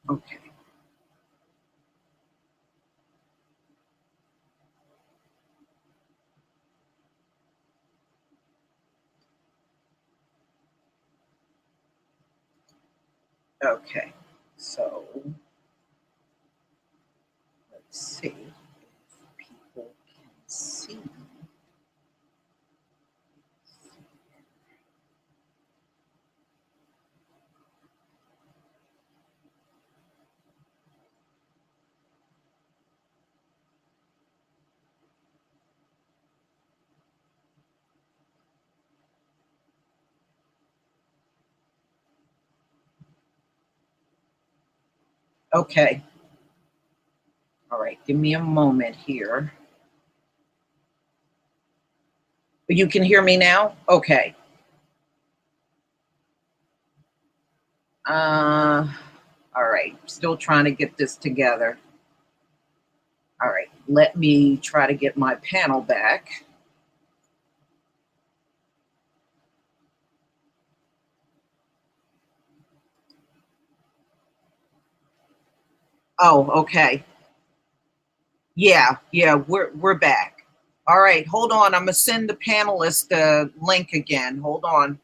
Okay. Okay. So let's see if people can see. Okay. All right. Give me a moment here. You can hear me now? Okay. Uh, all right. Still trying to get this together. All right. Let me try to get my panel back. Oh, okay. Yeah, we're back. All right, hold on. I'm gonna send the panelist the link again. Hold on.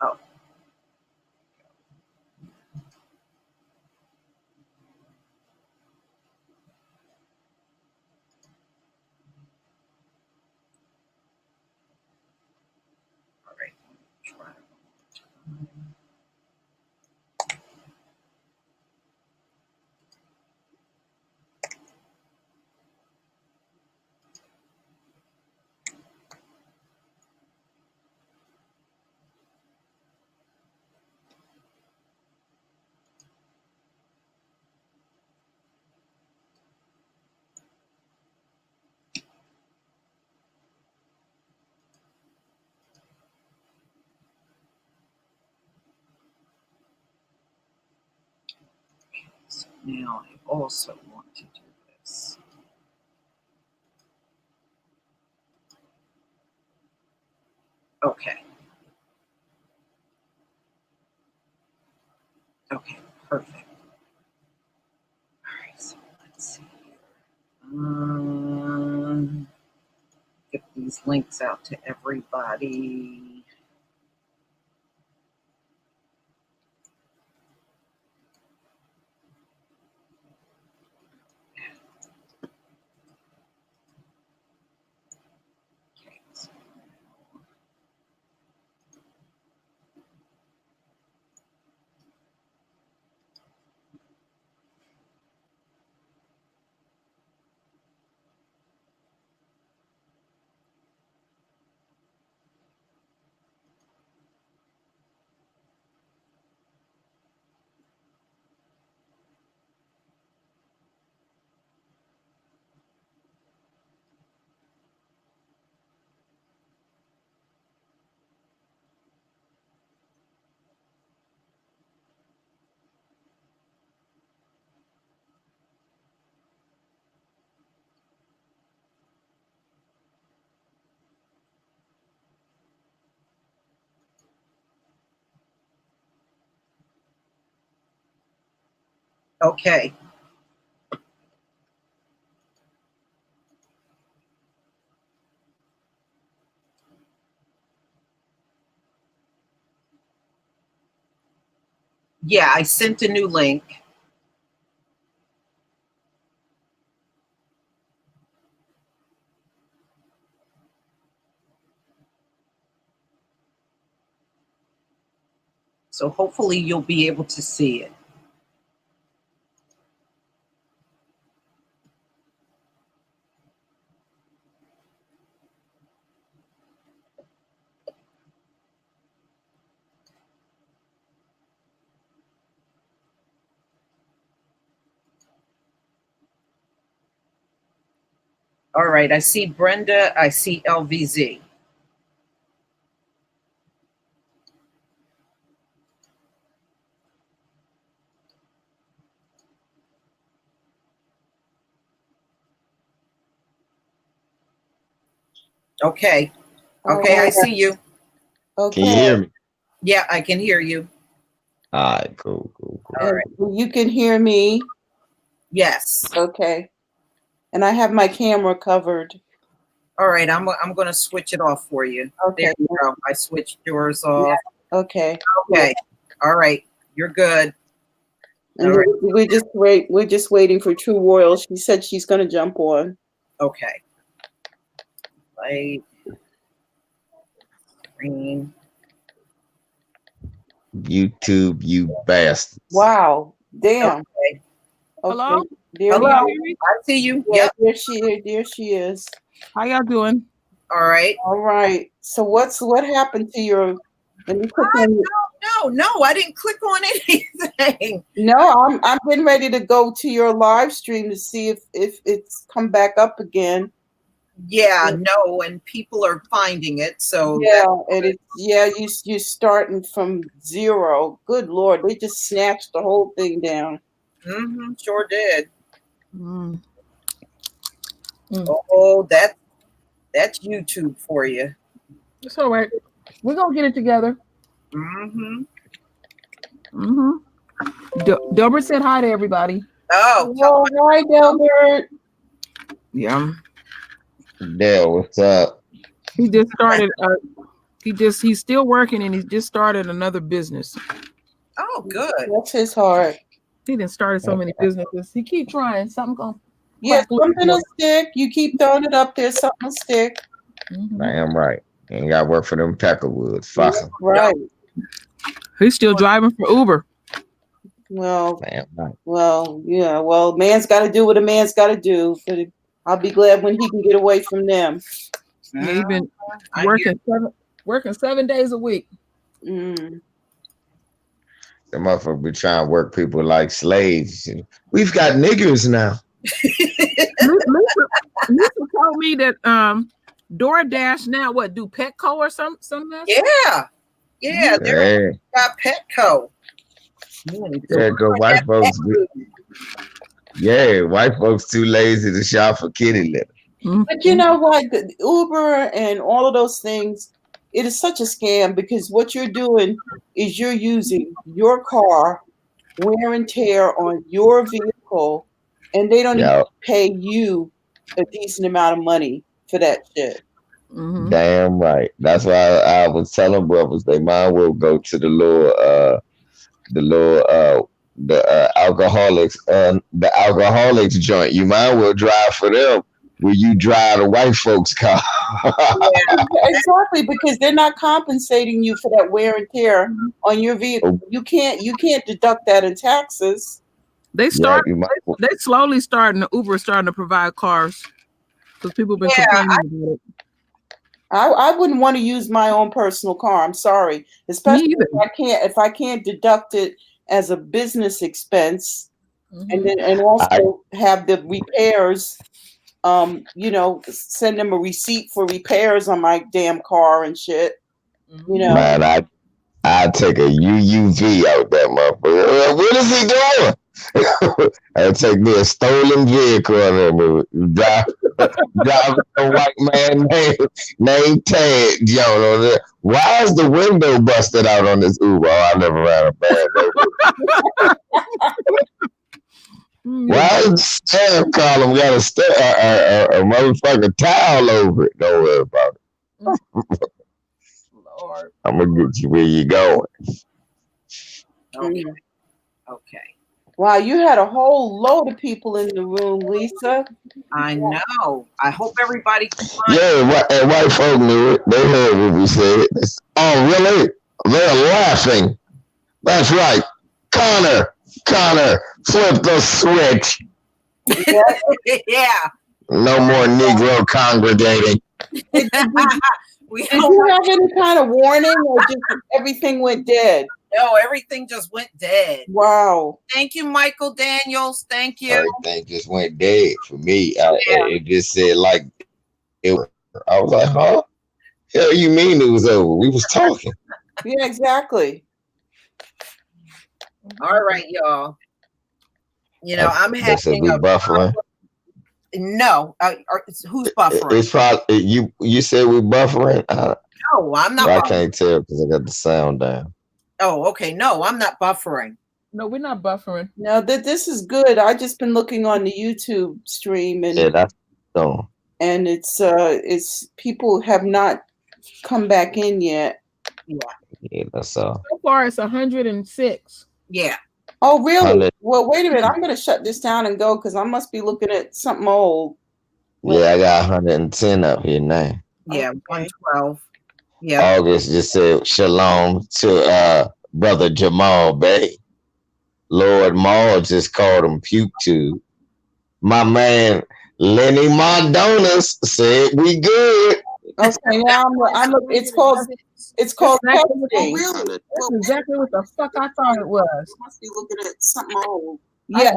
Oh, all right. Try. So now I also want to do this. Okay. Okay. Perfect. All right. So let's see here. Get these links out to everybody. Okay. Okay. Yeah, I sent a new link. So hopefully you'll be able to see it. All right, I see Brenda, I see LVZ. Okay. Okay, I see you. Okay. Can you hear me? Yeah, I can hear you. All right, cool. All right. You can hear me. Yes. Okay. And I have my camera covered. All right, I'm going to switch it off for you. Okay. There you go. I switched yours off. Yeah. Okay. Okay. All right. You're good. And right. We're just waiting for True Royal. She said she's going to jump on. Okay. Light. Green. YouTube, you bastard. Wow. Damn. Okay. Hello? There Hello. Can you hear me? I see you. Yeah, Yep. there she is. How y'all doing? All right. All right. So what happened to your? Let me click on you. No, I didn't click on anything. No, I'm getting ready to go to your live stream to see if it's come back up again. Yeah, no, and people are finding it. So yeah, and it's you're starting from zero. Good Lord, they just snatched the whole thing down. Sure did. Mm. Oh, that's YouTube for you. It's all right. We're gonna get it together. Delbert said hi to everybody. Oh, hi, Delbert. Yeah. Dale, what's up? He just started. He's still working, and he just started another business. Oh, good. That's his heart. He didn't start so many businesses. He keep trying. Something going. Yeah, something will stick. You keep throwing it up there, something will stick. Damn right. Ain't got to work for them Peckerwoods. Fuck them. Right. He's still driving for Uber. Well, damn right. Well, yeah. Well, man's got to do what a man's got to do. But I'll be glad when he can get away from them. Yeah, he's been working 7 days a week. The motherfucker be trying to work people like slaves. We've got niggers now. Lisa told me that DoorDash now do Petco or something else? Yeah, they're got Petco. Yeah, go white folks. White folks too lazy to shop for kitty litter. But you know what? The Uber and all of those things, it is such a scam because what you're doing is you're using your car, wear and tear on your vehicle, and they don't even pay you a decent amount of money for that shit. Damn right. That's why I was telling brothers they might well go to the alcoholics joint. You might well drive for them where you drive the white folks' car. Exactly, because they're not compensating you for that wear and tear on your vehicle. You can't deduct that in taxes. They slowly starting. Uber starting to provide cars because people have been complaining about it. I wouldn't want to use my own personal car. I'm sorry, especially if I can't deduct it as a business expense, and also have the repairs. Send them a receipt for repairs on my damn car and shit. Man, I take a UUV out that motherfucker. What is he doing? I take me a stolen vehicle and drive a white man named Ted Jones on there. Why is the window busted out on this Uber? Oh, I never ran a bad Why is the staff column got a motherfucking towel over it? Don't worry about it. Lord. I'm gonna get you where you going. Okay. Wow, you had a whole load of people in the room, Lisa. I know. I hope everybody can find and white folk knew it. They heard what we said. Oh, really? They're laughing. That's right. Connor, flip the switch. Yeah. No more Negro congregating. Did you have any kind of warning, or just everything went dead? No, everything just went dead. Wow. Thank you, Michael Daniels. Thank you. Everything just went dead for me. It just said like it. I was like, huh? Hell, you mean it was over? We was talking. Yeah, exactly. All right, y'all. I'm having buffering. No. Who's buffering? It's probably you said we're buffering. No, I'm not. I can't tell because I got the sound down. Oh, okay. No, I'm not buffering. No, we're not buffering. No, this is good. I just been looking on the YouTube stream and that's so. And it's people have not come back in yet. Yeah, that's all. So far, it's 106. Yeah. Oh, really? Well, wait a minute. I'm going to shut this down and go because I must be looking at something old. Yeah, I got 110 up here now. Yeah, Okay. 112. Yeah. August just said shalom to brother Jamal Bay. Lord Maul just called him Puke Tube. My man Lenny Mardonas said we good. Okay, now I'm it's called Exactly. That's exactly what the fuck I thought it was. I must be looking at something old. Yeah.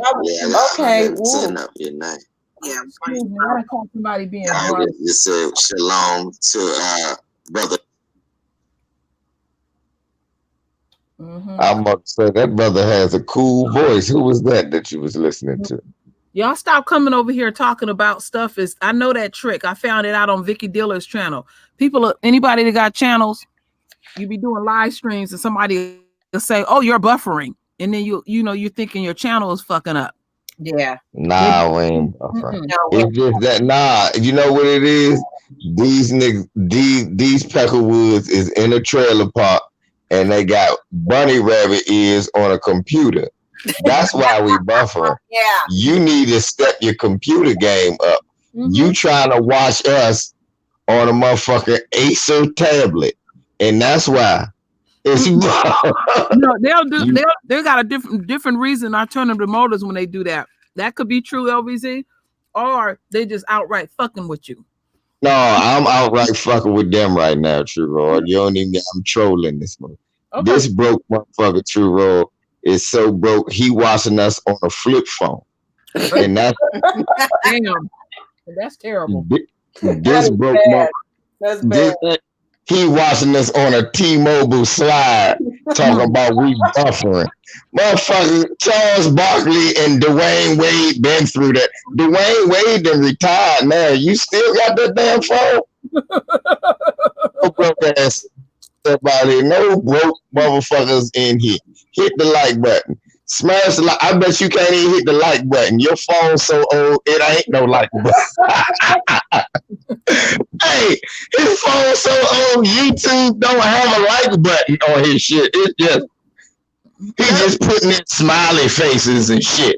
Okay. Up your name. Yeah. Excuse me, I call somebody being drunk. August just said shalom to brother. Mm-hmm. I must say that brother has a cool voice. Who was that you was listening to? Y'all stop coming over here talking about stuff. I know that trick. I found it out on Vicky Diller's channel. Anybody that got channels, you be doing live streams and somebody will say, "Oh, you're buffering," and then you're thinking your channel is fucking up. Yeah. Nah, we ain't buffering. No, It's just that you know what it is? These niggas, these Peckerwoods is in a trailer park and they got bunny rabbit ears on a computer. That's why we buffering. Yeah. You need to step your computer game up. Mm-hmm. You trying to watch us on a motherfucking Acer tablet, and that's why it's. No, they got a different reason. I turn them to motors when they do that. That could be true, LVZ, or they just outright fucking with you. No, I'm outright fucking with them right now, True Lord. You don't even. I'm trolling this one. Okay. This broke motherfucker, True Lord, is so broke. He watching us on a flip phone, and that's damn. That's terrible. This broke bad. That's bad. He watching us on a T-Mobile slide, talking about we buffering. Motherfucker, Charles Barkley and Dwayne Wade been through that. Dwayne Wade done retired now. You still got that damn phone? No broke ass somebody, no broke motherfuckers in here. Hit the like button. Smash the like. I bet you can't even hit the like button. Your phone's so old, it ain't no like button. Hey, his phone's so old, YouTube don't have a like button on his shit. It's just he just putting in smiley faces and shit.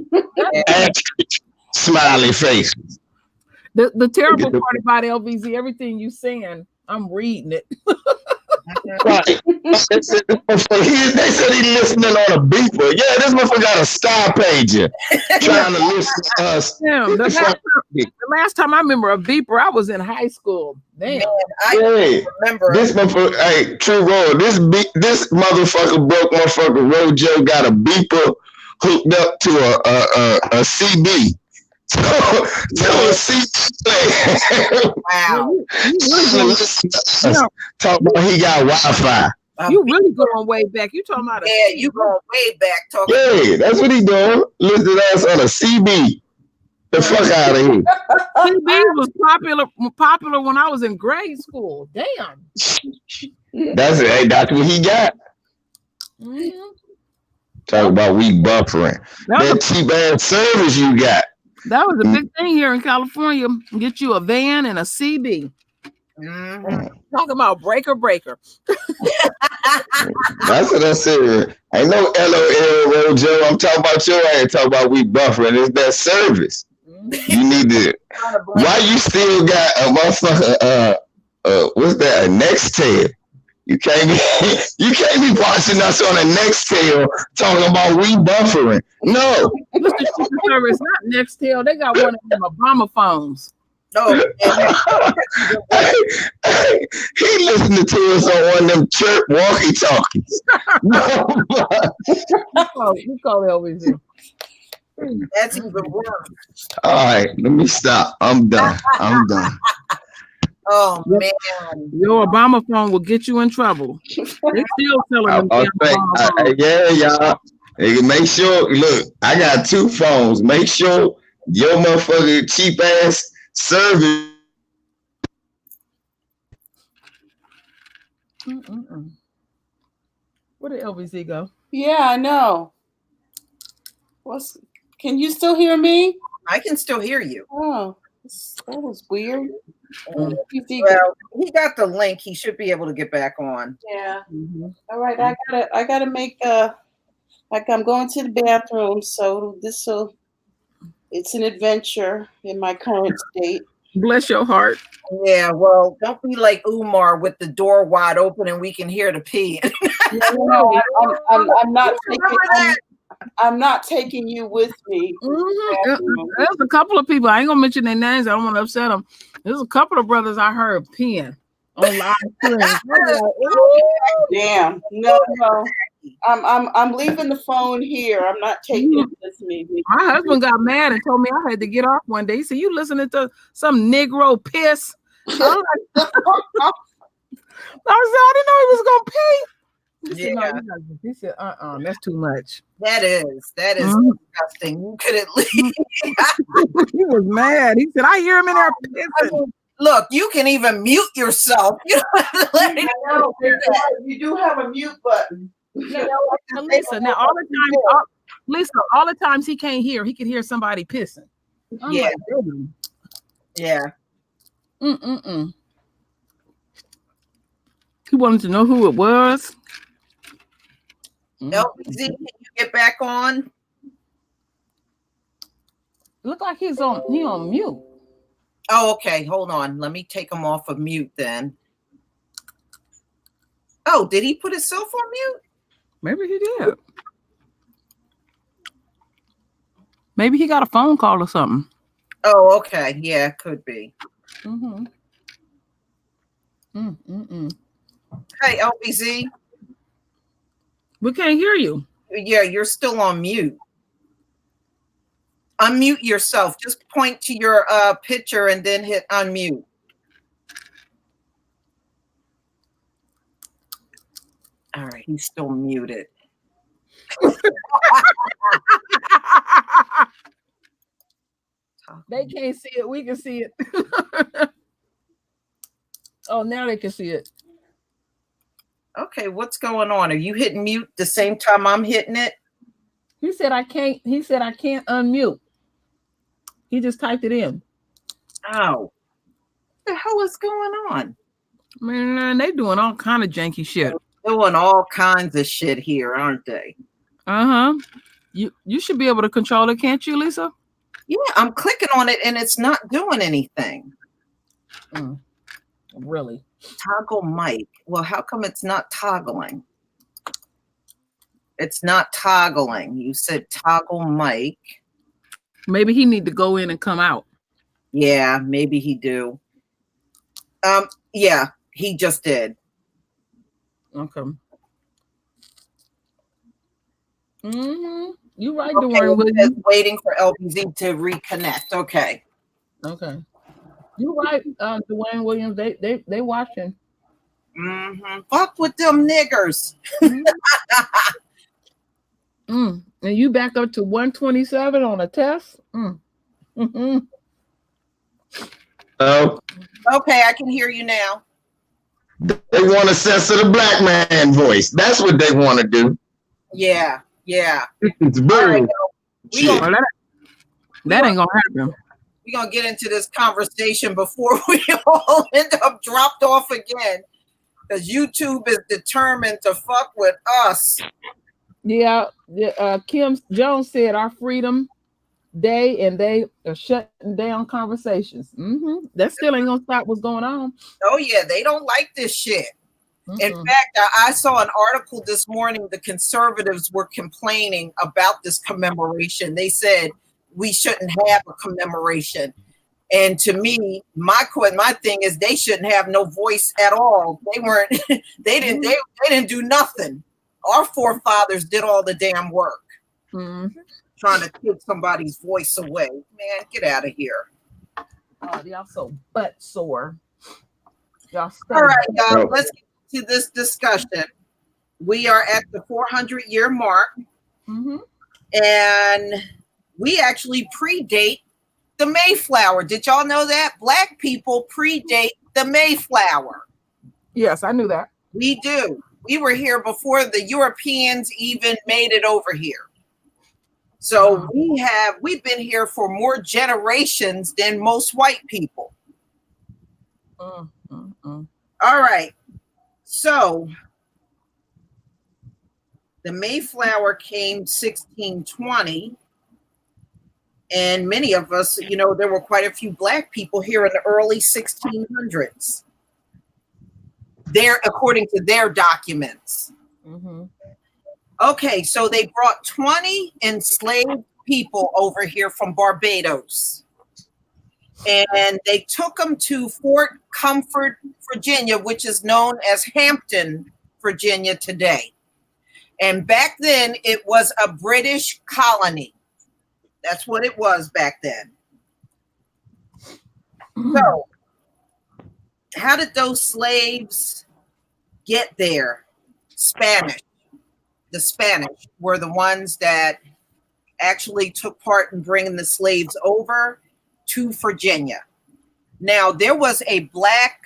Smiley faces. The terrible part about LVZ, everything you saying, I'm reading it. Right. They said he listening on a beeper. Yeah, this motherfucker got a sky pager trying to listen to us. Damn, the last time I remember a beeper, I was in high school. Damn. Man, I remember this motherfucker. Hey, True Roll, this motherfucker broke motherfucker Rojo got a beeper hooked up to a CB. So a CB. Wow. Talk about he got Wi-Fi. You really going way back. You talking about you going way back talking. Yeah, that's what he doing. Listed us on a CB. The fuck out of here. CB was popular when I was in grade school. Damn. That's what he got. Mm-hmm. Talk about we buffering. That cheap ass service you got. That was a big thing here in California. Get you a van and a CB. Mm-hmm. Talking about breaker. That's what I said. Ain't no LOL, Rojo. I'm talking about your ass. Talking about we buffering. It's that service. You need to. Why you still got a motherfucker? What's that? A Nextel. You can't be watching us on a Nextel talking about we buffering. No. Listen, service not Nextel. They got one of them Obama phones. No. He listening to us on one of them chirp walkie-talkies. You call it over here. That's even worse. All right, let me stop. I'm done. Oh man, your Obama phone will get you in trouble. They still telling them. Yeah, y'all. Make sure. Look, I got 2 phones. Make sure your motherfucking cheap ass service. Where did LBZ go? Yeah, I know. Can you still hear me? I can still hear you. Oh, that was weird. Well, he got the link. He should be able to get back on. Yeah. All right. I gotta make like I'm going to the bathroom, so it's an adventure in my current state. Bless your heart. Yeah, well, don't be like Umar with the door wide open and we can hear the pee. No, I'm not taking you with me. There's a couple of people. I ain't gonna mention their names. I don't want to upset them. There's a couple of brothers I heard peeing on live stream. Damn. No. I'm leaving the phone here. I'm not taking it with me. My husband got mad and told me I had to get off one day. He said, "You listening to some Negro piss?" I said, "I didn't know he was gonna pee." He said, "No, he said, that's too much." That is disgusting. You could at least. He was mad. He said, "I hear him in there pissing." Look, you can even mute yourself. You do have a mute button. Lisa, now all the times he can't hear, he could hear somebody pissing. Yeah. Yeah. He wanted to know who it was. LBZ, can you get back on? Look like he on mute. Oh, okay. Hold on. Let me take him off of mute then. Oh, did he put himself on mute? Maybe he did. Maybe he got a phone call or something. Oh, okay. Yeah, could be. Hey, LBZ. We can't hear you. Yeah, you're still on mute. Unmute yourself. Just point to your picture and then hit unmute. All right, he's still muted. They can't see it. We can see it. Oh, now they can see it. Okay, what's going on? Are you hitting mute the same time I'm hitting it? He said I can't unmute. He just typed it in. Oh. What the hell is going on? Man, they doing all kind of janky shit. Doing all kinds of shit here, aren't they? You should be able to control it, can't you, Lisa? Yeah, I'm clicking on it and it's not doing anything. Really? Toggle mic. Well, how come it's not toggling? It's not toggling. You said toggle mic. Maybe he need to go in and come out. Yeah, maybe he do. Yeah, he just did. Okay. You right, Okay, Dwayne Williams. Waiting for LBZ to reconnect. Okay. Okay. You right, Dwayne Williams. They watching. Fuck with them niggers. And you back up to 127 on a test? Oh. Okay, I can hear you now. They want to censor the black man voice. That's what they want to do. Yeah. It's Right, that ain't gonna happen. We're gonna get into this conversation before we all end up dropped off again. Because YouTube is determined to fuck with us. Yeah, Kim Jones said our Freedom Day, and they are shutting down conversations. That still ain't gonna stop what's going on. Oh yeah, they don't like this shit. In fact, I saw an article this morning. The conservatives were complaining about this commemoration. They said we shouldn't have a commemoration. And to me, my thing is they shouldn't have no voice at all. They didn't do nothing. Our forefathers did all the damn work. Trying to take somebody's voice away. Man, get out of here. Oh, y'all so butt sore. Y'all all right, y'all. Let's get to this discussion. We are at the 400-year mark. And we actually predate the Mayflower. Did y'all know that? Black people predate the Mayflower. Yes, I knew that. We do. We were here before the Europeans even made it over here. So we've been here for more generations than most white people. All right. So the Mayflower came 1620. And many of us, you know, there were quite a few black people here in the early 1600s. There, according to their documents. Okay, so they brought 20 enslaved people over here from Barbados. And they took them to Fort Comfort, Virginia, which is known as Hampton, Virginia today. And back then, it was a British colony. That's what it was back then. So, how did those slaves get there? Spanish. The Spanish were the ones that actually took part in bringing the slaves over to Virginia. Now, there was a black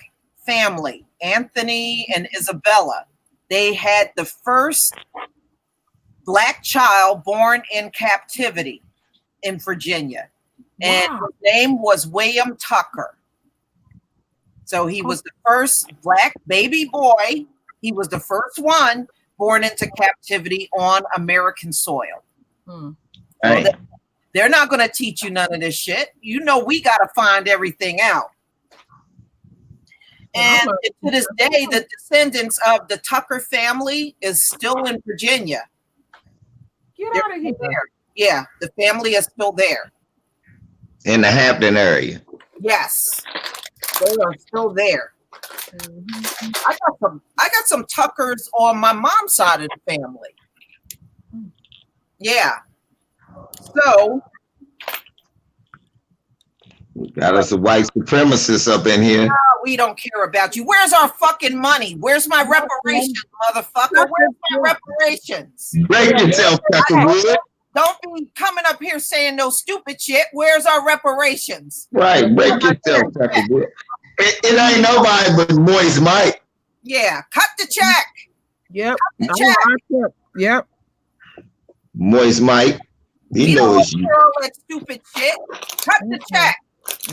family, Anthony and Isabella. They had the first black child born in captivity in Virginia. And his name was William Tucker. So he was the first black baby boy. He was the first one born into captivity on American soil. So they're not going to teach you none of this shit. You know, we got to find everything out. And to this day, the descendants of the Tucker family is still in Virginia. Get out of here. Yeah, the family is still there. In the Hampton area. Yes, they are still there. I got some Tuckers on my mom's side of the family. Yeah. So got us a white supremacist up in here. We don't care about you. Where's our fucking money? Where's my reparations, motherfucker? Where's my reparations? Break yourself, Tucker Wood. Don't be coming up here saying no stupid shit. Where's our reparations? Right, break yourself, Tucker Wood. It ain't nobody but Moist Mike. Yeah, cut the check. Yep. Cut the check. Yep. Moist Mike. He knows you. All that stupid shit. Cut the check.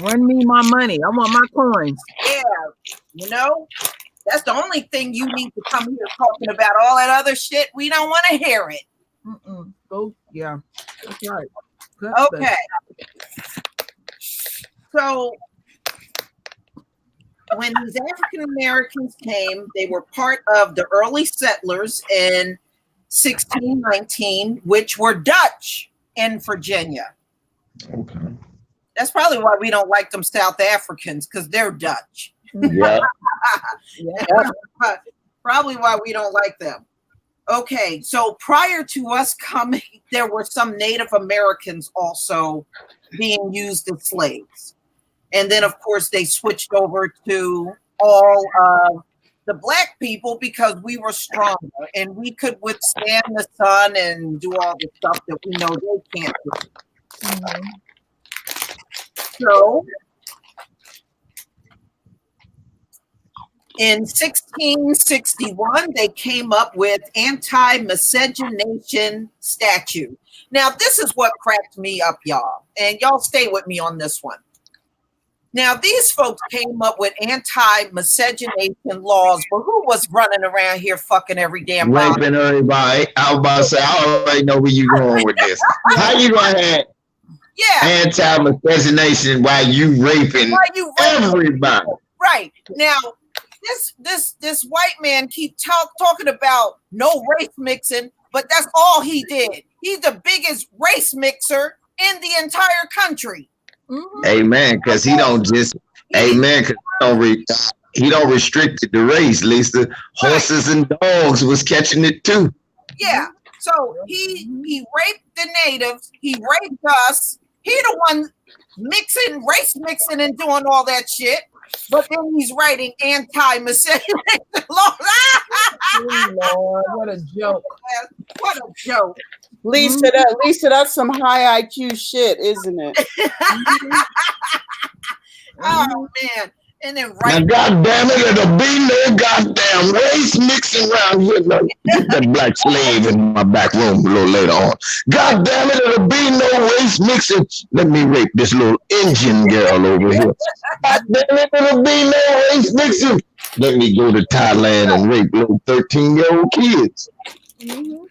Run me my money. I want my coins. Yeah, you know, that's the only thing you need to come here talking about. All that other shit, we don't want to hear it. Go, yeah, that's right. Okay. So when these African Americans came, they were part of the early settlers in 1619, which were Dutch in Virginia. Okay. That's probably why we don't like them South Africans, because they're Dutch. Yeah. Probably why we don't like them. Okay, so prior to us coming, there were some Native Americans also being used as slaves. And then, of course, they switched over to all of the black people because we were stronger and we could withstand the sun and do all the stuff that we know they can't do. So, in 1661, they came up with anti-miscegenation statute. Now, this is what cracked me up, y'all. And y'all stay with me on this one. Now, these folks came up with anti-miscegenation laws, but who was running around here fucking every damn body? Raping everybody. I was about to say, I already know where you going with this. How you gonna have anti-miscegenation while you raping everybody? Right. Now, this white man keep talking about no race mixing, but that's all he did. He's the biggest race mixer in the entire country. Amen. Because he don't just because he don't restrict it to race. At least the horses and dogs was catching it too. Yeah. So he raped the natives. He raped us. He the one race mixing and doing all that shit. But then he's writing anti-miscegenation laws. Lord, what a joke. What a joke. Lisa, that's some high IQ shit, isn't it? Oh man. And then Now, God damn it, it'll be no goddamn race mixing around here. Now, get that black slave in my back room a little later on. God damn it, it'll be no race mixing. Let me rape this little Indian girl over here. God damn it, it'll be no race mixing. Let me go to Thailand and rape little 13-year-old kids. Mm-hmm.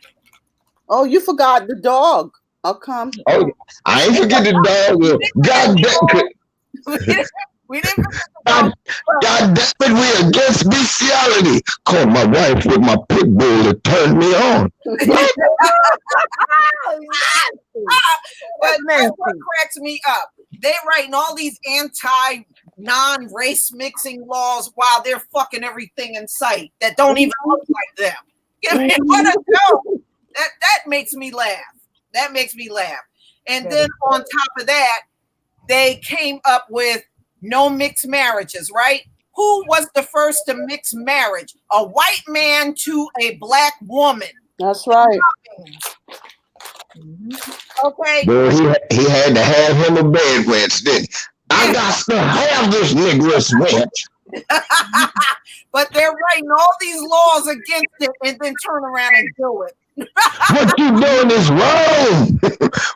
Oh, you forgot the dog. I'll come. Oh, I ain't forget the dog. God damn it. God damn it, we against bestiality. Called my wife with my pit bull to turn me on. But that's what cracks me up. They writing all these non-race mixing laws while they're fucking everything in sight that don't even look like them. What a joke. That makes me laugh. That makes me laugh. And then on top of that, they came up with no mixed marriages, right? Who was the first to mix marriage? A white man to a black woman. That's right. Okay. Boy, he had to have him a bed wench, didn't he? I got to have this nigger's wench. But they're writing all these laws against it and then turn around and do it. What you doing is wrong.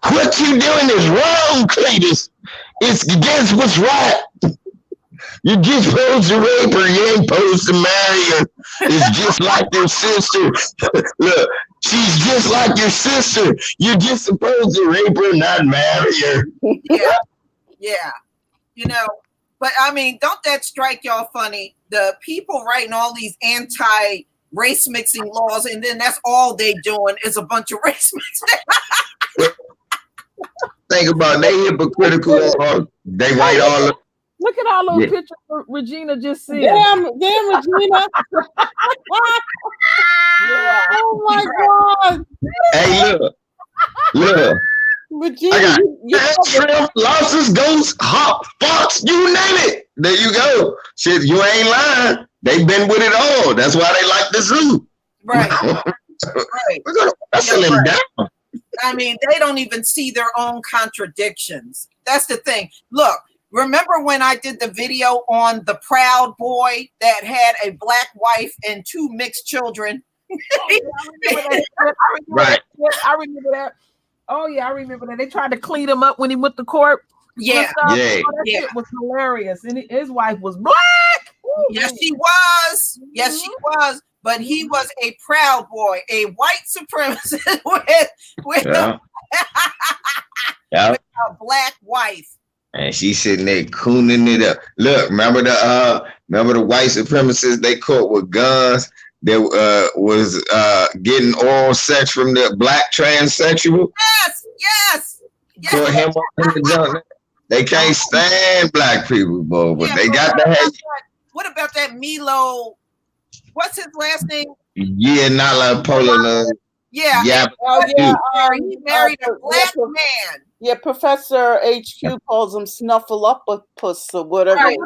What you doing is wrong, Cletus. It's against what's right. You're just supposed to rape her. You ain't supposed to marry her. It's just like your sister. Look, she's just like your sister. You're just supposed to rape her, not marry her. Yeah. You know, but I mean, don't that strike y'all funny? The people writing all these anti-race mixing laws, and then that's all they doing is a bunch of race mixing. Think about it, they hypocritical. They write all the. Look at all those pictures Regina just said. Damn, Regina. Oh my God. Hey, look. Regina, I got shrimp, lobsters, ghosts, hawk, fox, you name it. There you go. Shit, you ain't lying. They've been with it all. That's why they like the zoo. Right. We're going to wrestle him down. I mean, they don't even see their own contradictions. That's the thing. Look, remember when I did the video on the proud boy that had a black wife and 2 mixed children? Right. I remember that. Oh, yeah, I remember that. They tried to clean him up when he went to court. Yeah. That shit was hilarious. And his wife was black. Ooh, yes, she was. Yes, she was. But he was a proud boy, a white supremacist with a black wife. And she's sitting there cooning it up. Look, remember the white supremacists they caught with guns that was getting oral sex from the black transsexual? Yes. Caught him up in the junk. They can't stand black people, boy, but they got to have. What about that Milo? What's his last name? Yeah, Nala Poland. Yeah. Yeah. He married a black man. Yeah, Professor HQ calls him Snuffleupagus or whatever. Right.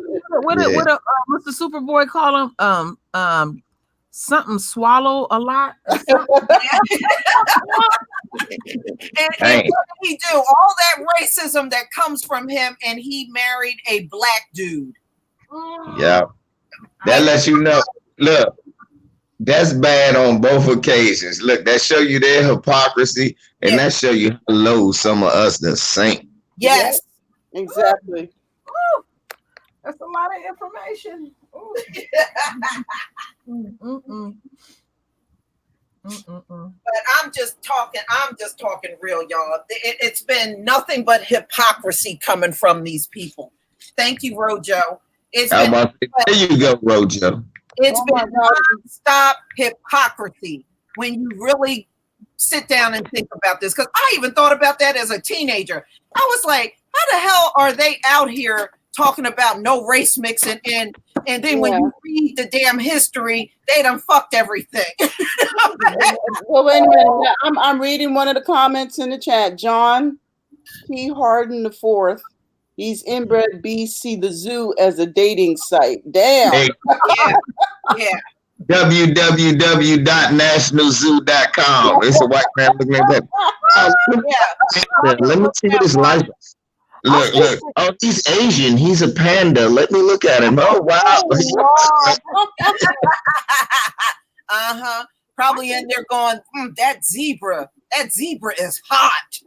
What Mr. Superboy call him? Something swallow a lot. and what did he do? All that racism that comes from him, and he married a black dude. Yeah. That lets you know. Look, that's bad on both occasions. Look, that show you their hypocrisy, and that show you how low some of us the same. Yes. Exactly. Ooh, that's a lot of information. But I'm just talking real, y'all. It's been nothing but hypocrisy coming from these people. Thank you, Rojo. There you go, Rojo. It's been non-stop hypocrisy when you really sit down and think about this. Because I even thought about that as a teenager. I was like, how the hell are they out here talking about no race mixing and then when you read the damn history, they done fucked everything. Well, wait a minute. I'm reading one of the comments in the chat. John P. Harden IV. He's inbred BC the zoo as a dating site. Damn. Hey. Yeah. www.nationalzoo.com. It's a white man looking at that. Oh, let me see what his life is. Look. Oh, he's Asian. He's a panda. Let me look at him. Oh, wow. Probably in there going, that zebra is hot.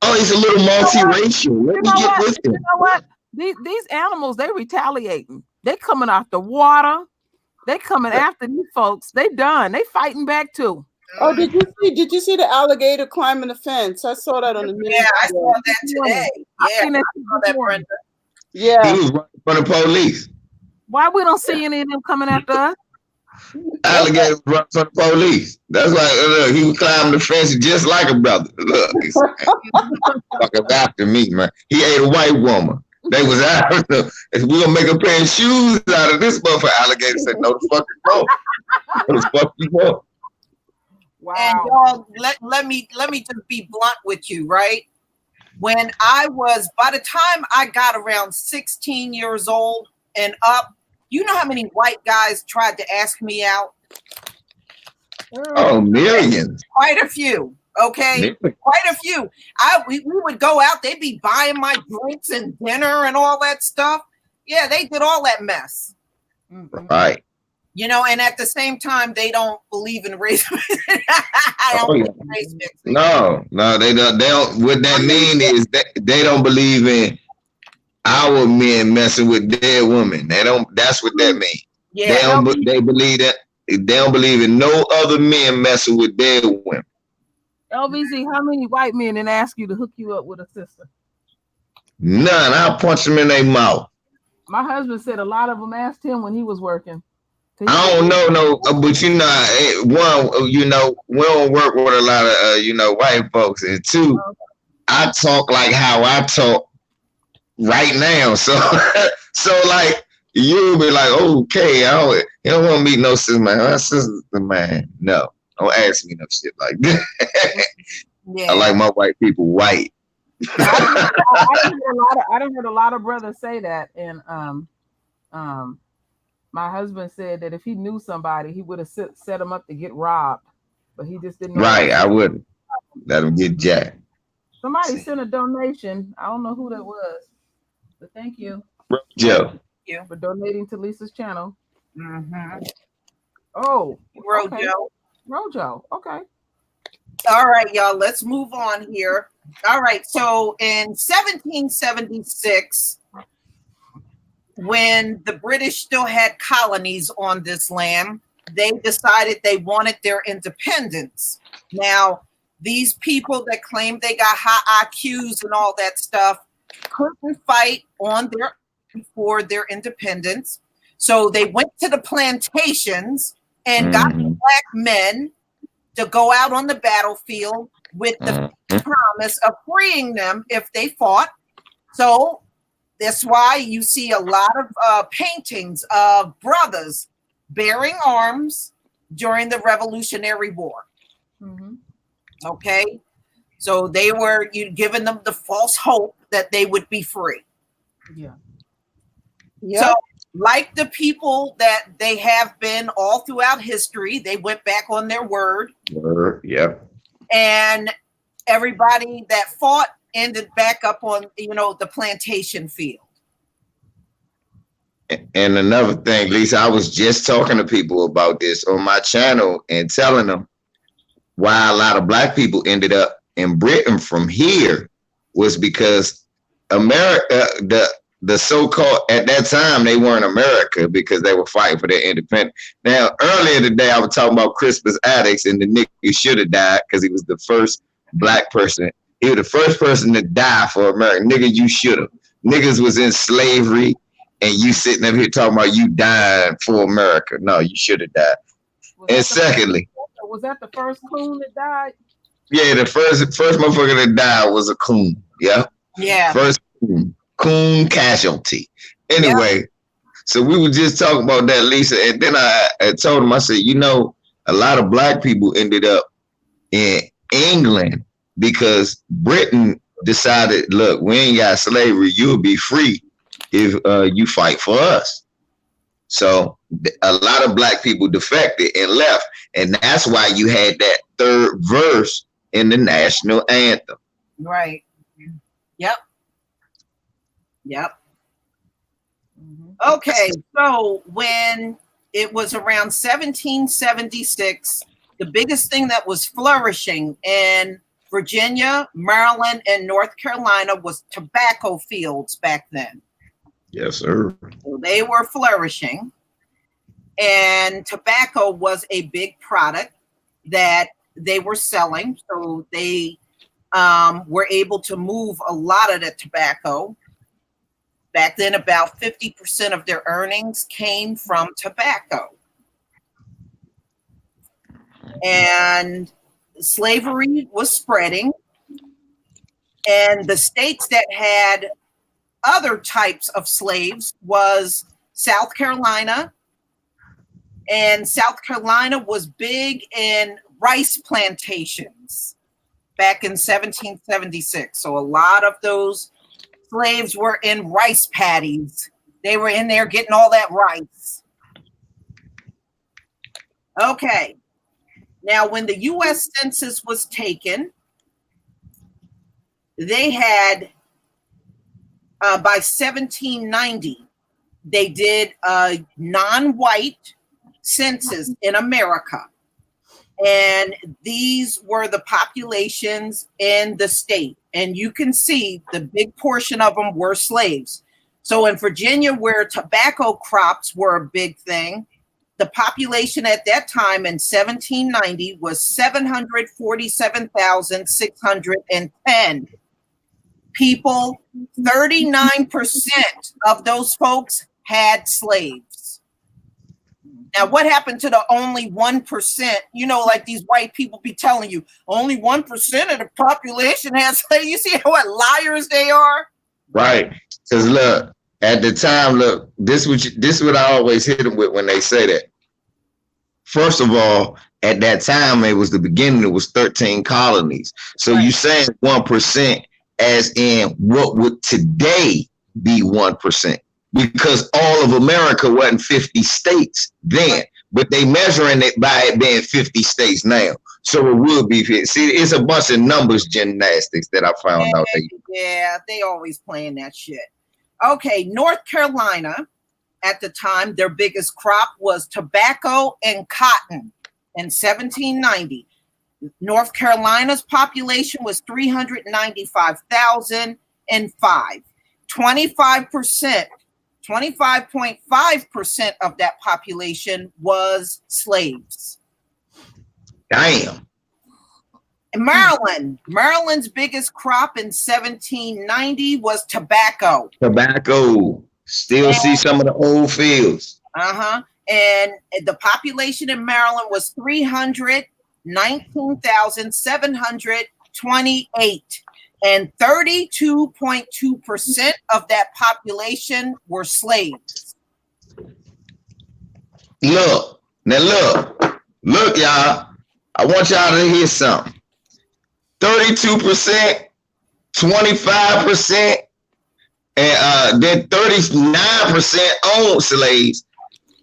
Oh, he's a little multiracial. Let me get with him. You know what? These animals, they retaliating. They coming out the water. They coming after these folks. They done. They fighting back too. Oh, did you see the alligator climbing the fence? I saw that on the news. Yeah, I saw that today. Yeah, I saw that, Brenda. Yeah. He was running from the police. Why we don't see any of them coming after us? Alligator was running from the police. That's why look, he was climbing the fence just like a brother. Look, he's fucking after me, man. He ate a white woman. They was out. If we gonna make a pair of shoes out of this motherfucker, alligator said, "No, the fuck you won't. No, the fuck you won't." Wow. And y'all, let me just be blunt with you, right? When by the time I got around 16 years old and up, you know how many white guys tried to ask me out? Oh, millions. Quite a few. Okay, quite a few. We would go out. They'd be buying my drinks and dinner and all that stuff. Yeah, they did all that mess. Right. You know, and at the same time, they don't believe in race. I don't believe in race mixing. No, they don't. They don't. What that mean is that they don't believe in our men messing with their women. They don't. That's what that means. Yeah. They believe that they don't believe in no other men messing with their women. LBZ, how many white men didn't ask you to hook you up with a sister? None. I'll punch them in their mouth. My husband said a lot of them asked him when he was working. I don't know, but we don't work with a lot of white folks, and two, I talk like how I talk right now, so like you'll be like, okay, you don't want to meet no sister man. My sister's the man. No, don't ask me no shit like that. Yeah. I like my white people white. I done heard a lot of brothers say that, and my husband said that if he knew somebody, he would have set him up to get robbed, but he just didn't know. Right, I wouldn't let him get jacked. Somebody sent a donation. I don't know who that was, but thank you, Joe. Thank you for donating to Lisa's channel. Mm-hmm. Oh, Rojo. Rojo. Okay. All right, y'all. Let's move on here. All right. So in 1776. When the British still had colonies on this land, they decided they wanted their independence. Now, these people that claimed they got high IQs and all that stuff couldn't fight for their independence. So they went to the plantations and got the black men to go out on the battlefield with the promise of freeing them if they fought. So that's why you see a lot of paintings of brothers bearing arms during the Revolutionary War. Mm-hmm. Okay, so they were giving them the false hope that they would be free. Yeah. So, like the people that they have been all throughout history, they went back on their word. Yep. And everybody that fought ended back up on, the plantation field. And another thing, Lisa, I was just talking to people about this on my channel and telling them why a lot of black people ended up in Britain from here was because America, the so-called, at that time, they weren't America because they were fighting for their independence. Now, earlier today, I was talking about Crispus Attucks, and the nigga should have died because he was the first black person. He was the first person to die for America. Nigga, you should have. Niggas was in slavery, and you sitting up here talking about you dying for America. No, you should have died. And secondly, was that the first coon that died? Yeah, the first motherfucker that died was a coon. Yeah. Yeah. First coon casualty. Anyway, so we were just talking about that, Lisa, and then I told him, I said, a lot of black people ended up in England because Britain decided, look, we ain't got slavery. You'll be free if you fight for us. So a lot of black people defected and left. And that's why you had that third verse in the national anthem. Right. Yep. Yep. Okay, so when it was around 1776, the biggest thing that was flourishing in Virginia, Maryland, and North Carolina was tobacco fields back then. Yes, sir. So they were flourishing, and tobacco was a big product that they were selling. So they were able to move a lot of the tobacco. Back then, about 50% of their earnings came from tobacco. And slavery was spreading. And the states that had other types of slaves was South Carolina. And South Carolina was big in rice plantations back in 1776. So a lot of those slaves were in rice paddies. They were in there getting all that rice. Okay. Now, when the U.S. Census was taken, they had, by 1790, they did a non-white census in America. And these were the populations in the state. And you can see the big portion of them were slaves. So in Virginia, where tobacco crops were a big thing, the population at that time in 1790 was 747,610 people. 39% of those folks had slaves. Now, what happened to the only 1%? You know, like these white people be telling you, only 1% of the population has slaves. You see what liars they are? Right. Because look, at the time, look, this is what I always hit them with when they say that. First of all, at that time, it was the beginning, it was 13 colonies. So you saying 1% as in what would today be 1%? Because all of America wasn't 50 states then, but they measuring it by it being 50 states now. So it would be 50. See, it's a bunch of numbers gymnastics that I found out. Yeah, they always playing that shit. Okay, North Carolina, at the time, their biggest crop was tobacco and cotton in 1790. North Carolina's population was 395,005. 25.5% of that population was slaves. Damn. In Maryland's biggest crop in 1790 was tobacco. Tobacco. Still see some of the old fields. And the population in Maryland was 319,728. And 32.2% of that population were slaves. Look, y'all. I want y'all to hear something. 32%, 25%, and then 39% owned slaves,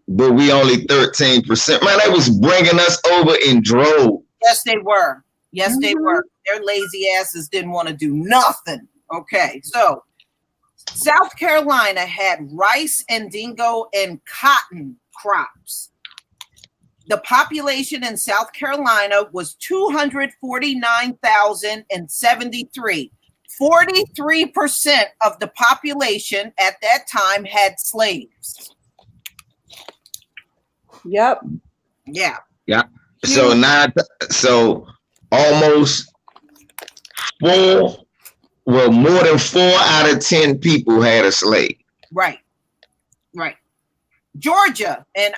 but we only 13%. Man, they was bringing us over in droves. Yes, they were. Yes, they were. Their lazy asses didn't want to do nothing. Okay, so South Carolina had rice, indigo, and cotton crops. The population in South Carolina was 249,073. 43% of the population at that time had slaves. Yep. Yeah. Yeah. So now, almost more than 4 out of 10 people had a slave. Right. Georgia, and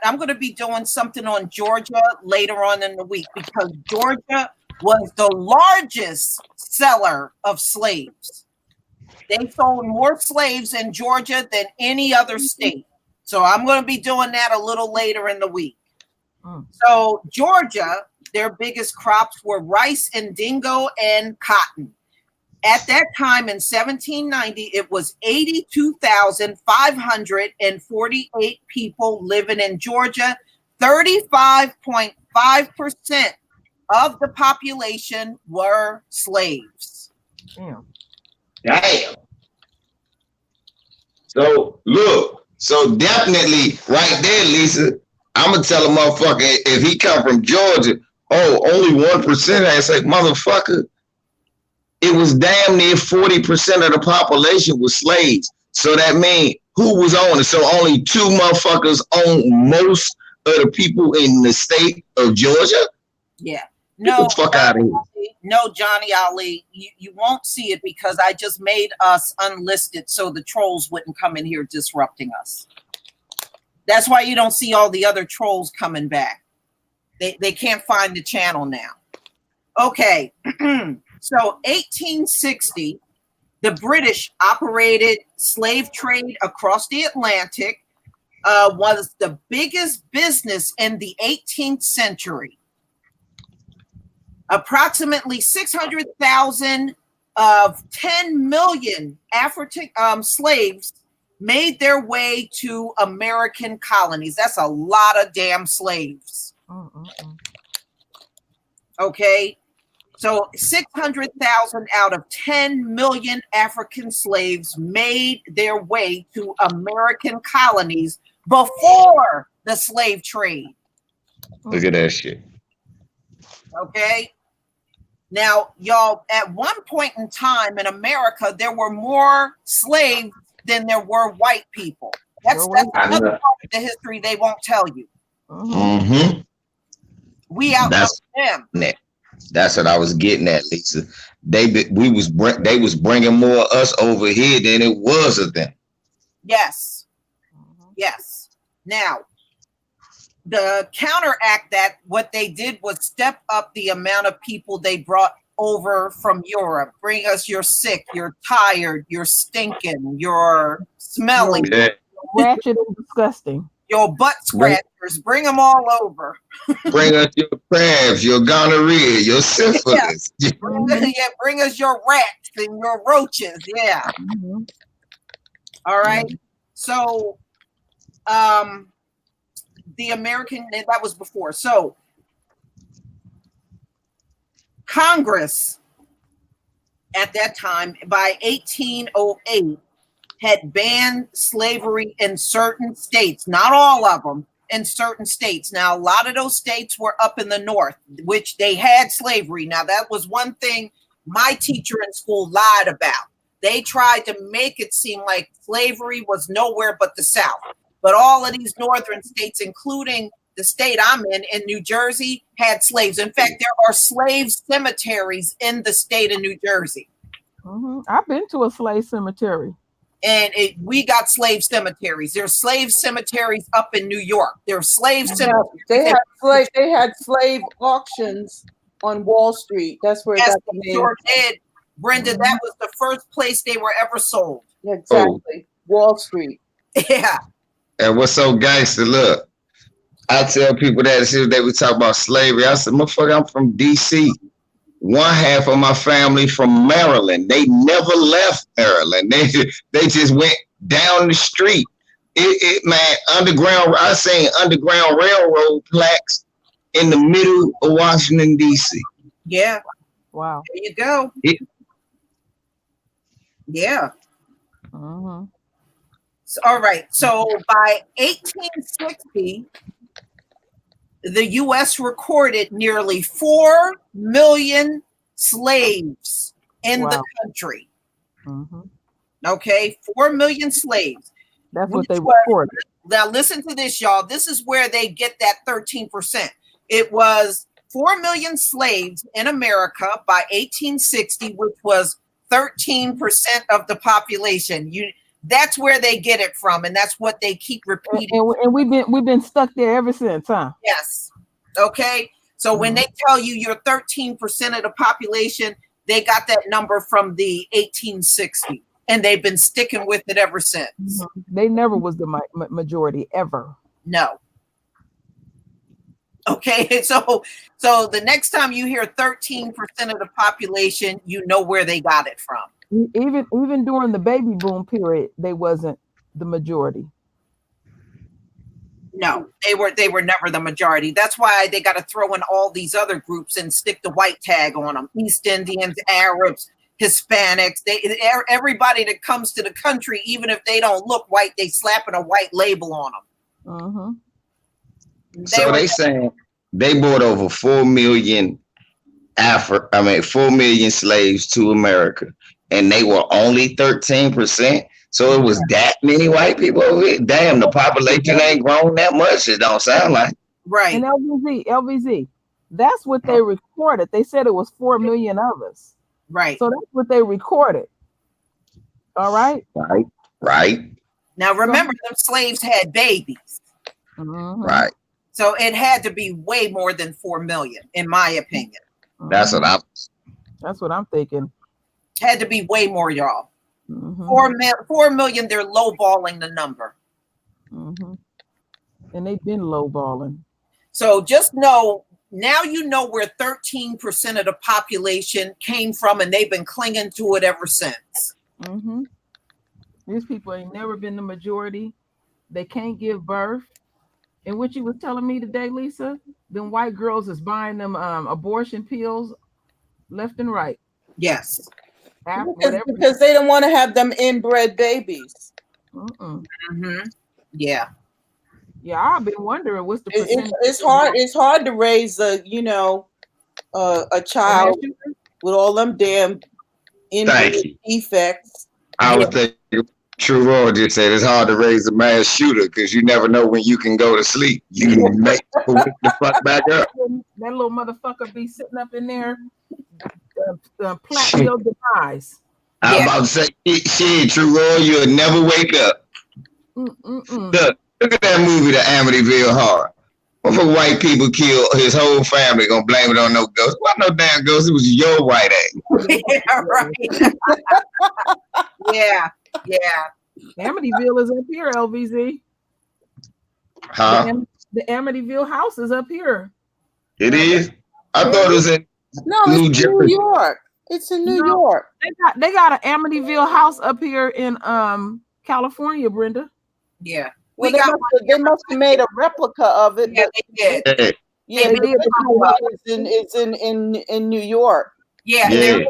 I'm going to be doing something on Georgia later on in the week because Georgia was the largest seller of slaves. They sold more slaves in Georgia than any other state. So I'm going to be doing that a little later in the week. So Georgia, their biggest crops were rice, indigo, and cotton. At that time in 1790, it was 82,548 people living in Georgia. 35.5% of the population were slaves. Damn. Damn. So look, so definitely right there, Lisa, I'm gonna tell a motherfucker if he come from Georgia, oh, only 1%. I say, motherfucker, it was damn near 40% of the population was slaves. So that means who was on it? So only 2 motherfuckers own most of the people in the state of Georgia? Yeah. Get No, the fuck out of here. no, Johnny Ali, you won't see it because I just made us unlisted so the trolls wouldn't come in here disrupting us. That's why you don't see all the other trolls coming back. They can't find the channel now. Okay. So 1860, the British operated slave trade across the Atlantic, was the biggest business in the 18th century. Approximately 600,000 of 10 million African slaves made their way to American colonies. That's a lot of damn slaves. Okay. So 600,000 out of 10 million African slaves made their way to American colonies before the slave trade. Look at that shit. Okay. Now, y'all, at one point in time in America, there were more slaves than there were white people. That's another part of the history they won't tell you. Mm-hmm. We outnumbered them. That's what I was getting at, Lisa. They was bringing more of us over here than it was of them. Yes. Yes. Now, the counteract that what they did was step up the amount of people they brought over from Europe. Bring us your sick, you're tired, you're stinking, you're smelling, ratchet and disgusting. Your butt scratchers, bring them all over. Bring us your crabs, your gonorrhea, your syphilis. Yeah. Bring us your rats and your roaches. Yeah. Mm-hmm. All right. Mm-hmm. So, the American, that was before. So, Congress at that time, by 1808, had banned slavery in certain states, not all of them, in certain states. Now, a lot of those states were up in the north, which they had slavery. Now, that was one thing my teacher in school lied about. They tried to make it seem like slavery was nowhere but the South. But all of these northern states, including the state I'm in New Jersey, had slaves. In fact, there are slave cemeteries in the state of New Jersey. Mm-hmm. I've been to a slave cemetery. And we got slave cemeteries. There's slave cemeteries up in New York. There's slave cemeteries. They had slave auctions on Wall Street. That's where it got the name. Sure did. Brenda, that was the first place they were ever sold. Exactly. Wall Street. Yeah. And what's so gangster? Look, I tell people that as soon as they would talk about slavery, I said, motherfucker, I'm from DC. One half of my family from Maryland. They never left Maryland. They just went down the street. Man, underground. I seen Underground Railroad plaques in the middle of Washington D.C. Yeah. Wow. There you go. Yeah. Mm-hmm. So, all right. So by 1860. The U.S. recorded nearly 4 million slaves in the country. Mm-hmm. Okay, 4 million slaves. That's what they reported. Now, listen to this, y'all. This is where they get that 13%. It was 4 million slaves in America by 1860, which was 13% of the population. That's where they get it from, and that's what they keep repeating. And we've been stuck there ever since, huh? Yes. Okay. So when they tell you you're 13% of the population, they got that number from the 1860, and they've been sticking with it ever since. They never was the majority ever. No. Okay, so the next time you hear 13% of the population, you know where they got it from. Even during the baby boom period, they wasn't the majority. No, they were never the majority. That's why they got to throw in all these other groups and stick the white tag on them. East Indians, Arabs, Hispanics, everybody that comes to the country, even if they don't look white, they slapping a white label on them. So they saying they brought over 4 million 4 million slaves to America, and they were only 13%. So it was that many white people over here. Damn, the population ain't grown that much. It don't sound like. Right. And LVZ, that's what they recorded. They said it was 4 million of us. Right. So that's what they recorded. All right. Right. Now remember, them slaves had babies. Right. So it had to be way more than 4 million, in my opinion. That's what I'm thinking. Had to be way more, y'all. 4 million, they're lowballing the number. And they've been lowballing. So just know, now you know where 13% of the population came from, and they've been clinging to it ever since. These people ain't never been the majority. They can't give birth. And what you was telling me today, Lisa, them white girls is buying them abortion pills left and right. Yes. Because they don't want to have them inbred babies. Yeah. Yeah, I've been wondering what's the percentage. It's hard to raise a child with all them damn inbred defects. I was thinking True Roy just said it's hard to raise a mass shooter because you never know when you can go to sleep. You make wake the fuck back up. That little motherfucker be sitting up in there, plotting your demise. I'm about to say, shit, True Roy, you'll never wake up. Look at that movie, The Amityville Horror. What for white people kill his whole family, gonna blame it on no ghost? What no damn ghost? It was your white ass. Yeah, right. Yeah. Amityville is up here, LVZ. Huh? The Amityville house is up here. It is? I thought it was in New York. It's in New York. They got an Amityville house up here in California, Brenda. Yeah. Well, they must have made a replica of it. Yeah, they did. Yeah, they did. It's in New York. Yeah. They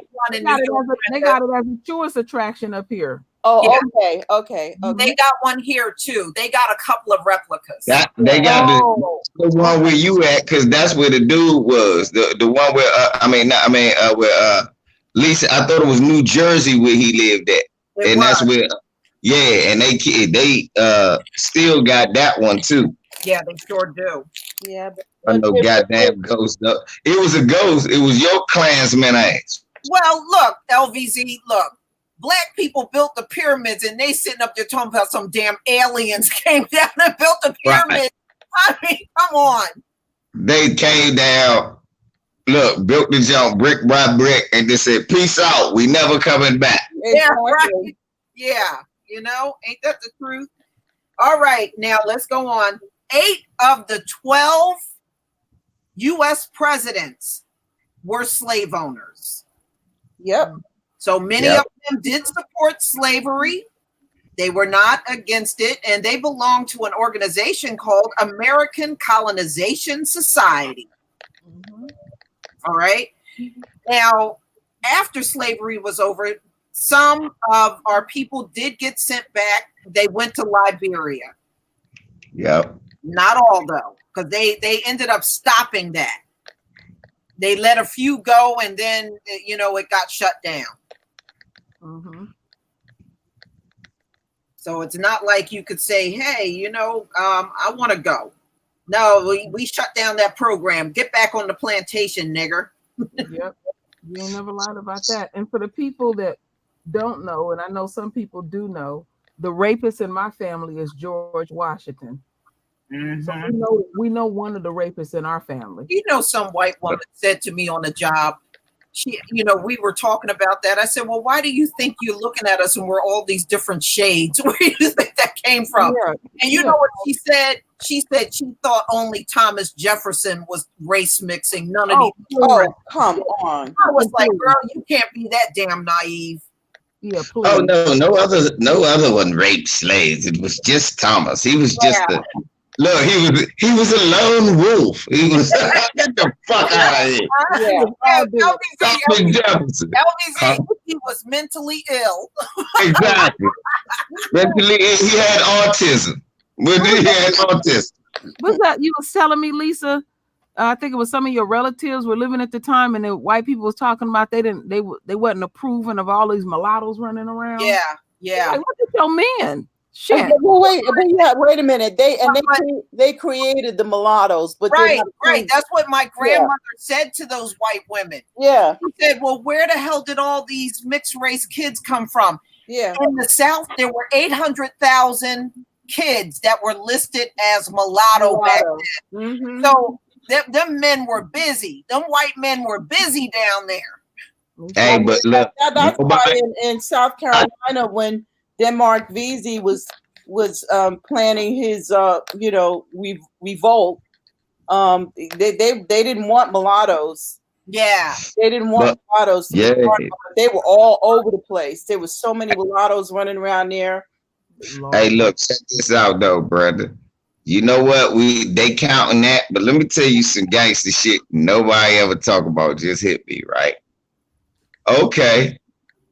got it as a tourist attraction up here. Oh, yeah. Okay. They got one here too. They got a couple of replicas. They got the one where you at, because that's where the dude was. The one where where Lisa. I thought it was New Jersey where he lived at, that's where. Yeah, and they still got that one too. Yeah, they sure do. Yeah, I know, goddamn ghost. It was a ghost. It was your Klansman ass. Well, look, LVZ, look. Black people built the pyramids, and they sitting up there talking about some damn aliens came down and built the pyramids. Right. I mean, come on. They came down, look, built the jump brick by brick, and they said, "Peace out. We never coming back." Yeah, right. Yeah, ain't that the truth? All right, now let's go on. 8 of the 12 U.S. presidents were slave owners. Yep. So many of them did support slavery. They were not against it, and they belonged to an organization called American Colonization Society. All right. Now, after slavery was over, some of our people did get sent back. They went to Liberia. Yep. Not all, though, because they ended up stopping that. They let a few go, and then, it got shut down. So it's not like you could say, hey, I want to go. No, we shut down that program. Get back on the plantation, nigger. Yep. You ain't never lied about that. And for the people that don't know, and I know some people do know, the rapist in my family is George Washington. So we know one of the rapists in our family. Some white woman said to me on the job, we were talking about that. I said, well, why do you think you're looking at us and we're all these different shades? Where do you think that came from? Yeah. And you know what she said? She said she thought only Thomas Jefferson was race mixing. None of these. Oh, come on. I was like, girl, you can't be that damn naive. Yeah, please. Oh no other one raped slaves. It was just Thomas. He was just look. He was a lone wolf. He was get the fuck out of here. LBZ, he was mentally ill. Exactly. Mentally, he had autism. He had autism. What's that you was telling me, Lisa? I think it was some of your relatives were living at the time, and the white people was talking about they wasn't approving of all these mulattoes running around. Yeah. Like, look at your man. Shit. Well, wait a minute. They created the mulattoes, but right. That's what my grandmother said to those white women. Yeah. She said, well, where the hell did all these mixed race kids come from? Yeah. In the South, there were 800,000 kids that were listed as mulatto back then. Mm-hmm. So them men were busy. Them white men were busy down there. Hey, but look, that's why in South Carolina, when Denmark Vesey was planning his revolt, they didn't want mulattoes. Yeah, they didn't want mulattoes. Yeah, they were all over the place. There was so many mulattoes running around there. Hey, look, check this out though, brother. You know what? They counting that, but let me tell you some gangster shit nobody ever talk about. Just hit me, right? Okay,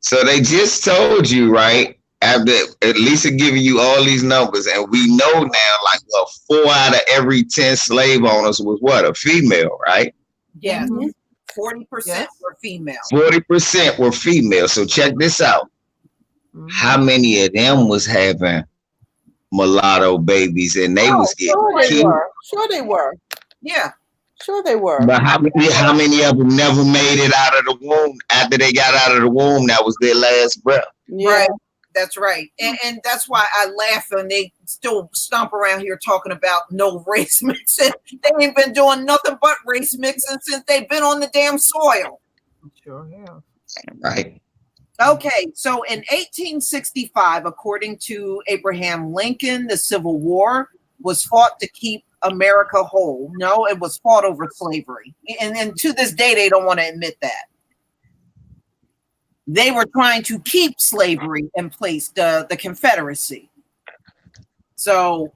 so they just told you, right? After at least giving you all these numbers, and we know now, like, well, 4 out of every 10 slave owners was what? A female, right? Yes. 40% were female. 40% were female. So check this out. How many of them was having mulatto babies, and they was getting Sure they were. Yeah. Sure they were. But how many of them never made it out of the womb after they got out of the womb? That was their last breath. Yeah. Right. That's right. And that's why I laugh when they still stomp around here talking about no race mixing. They ain't been doing nothing but race mixing since they've been on the damn soil. Sure have. Right. Okay, so in 1865, according to Abraham Lincoln, the Civil War was fought to keep America whole. No, it was fought over slavery. And to this day, they don't want to admit that. They were trying to keep slavery in place, the Confederacy. So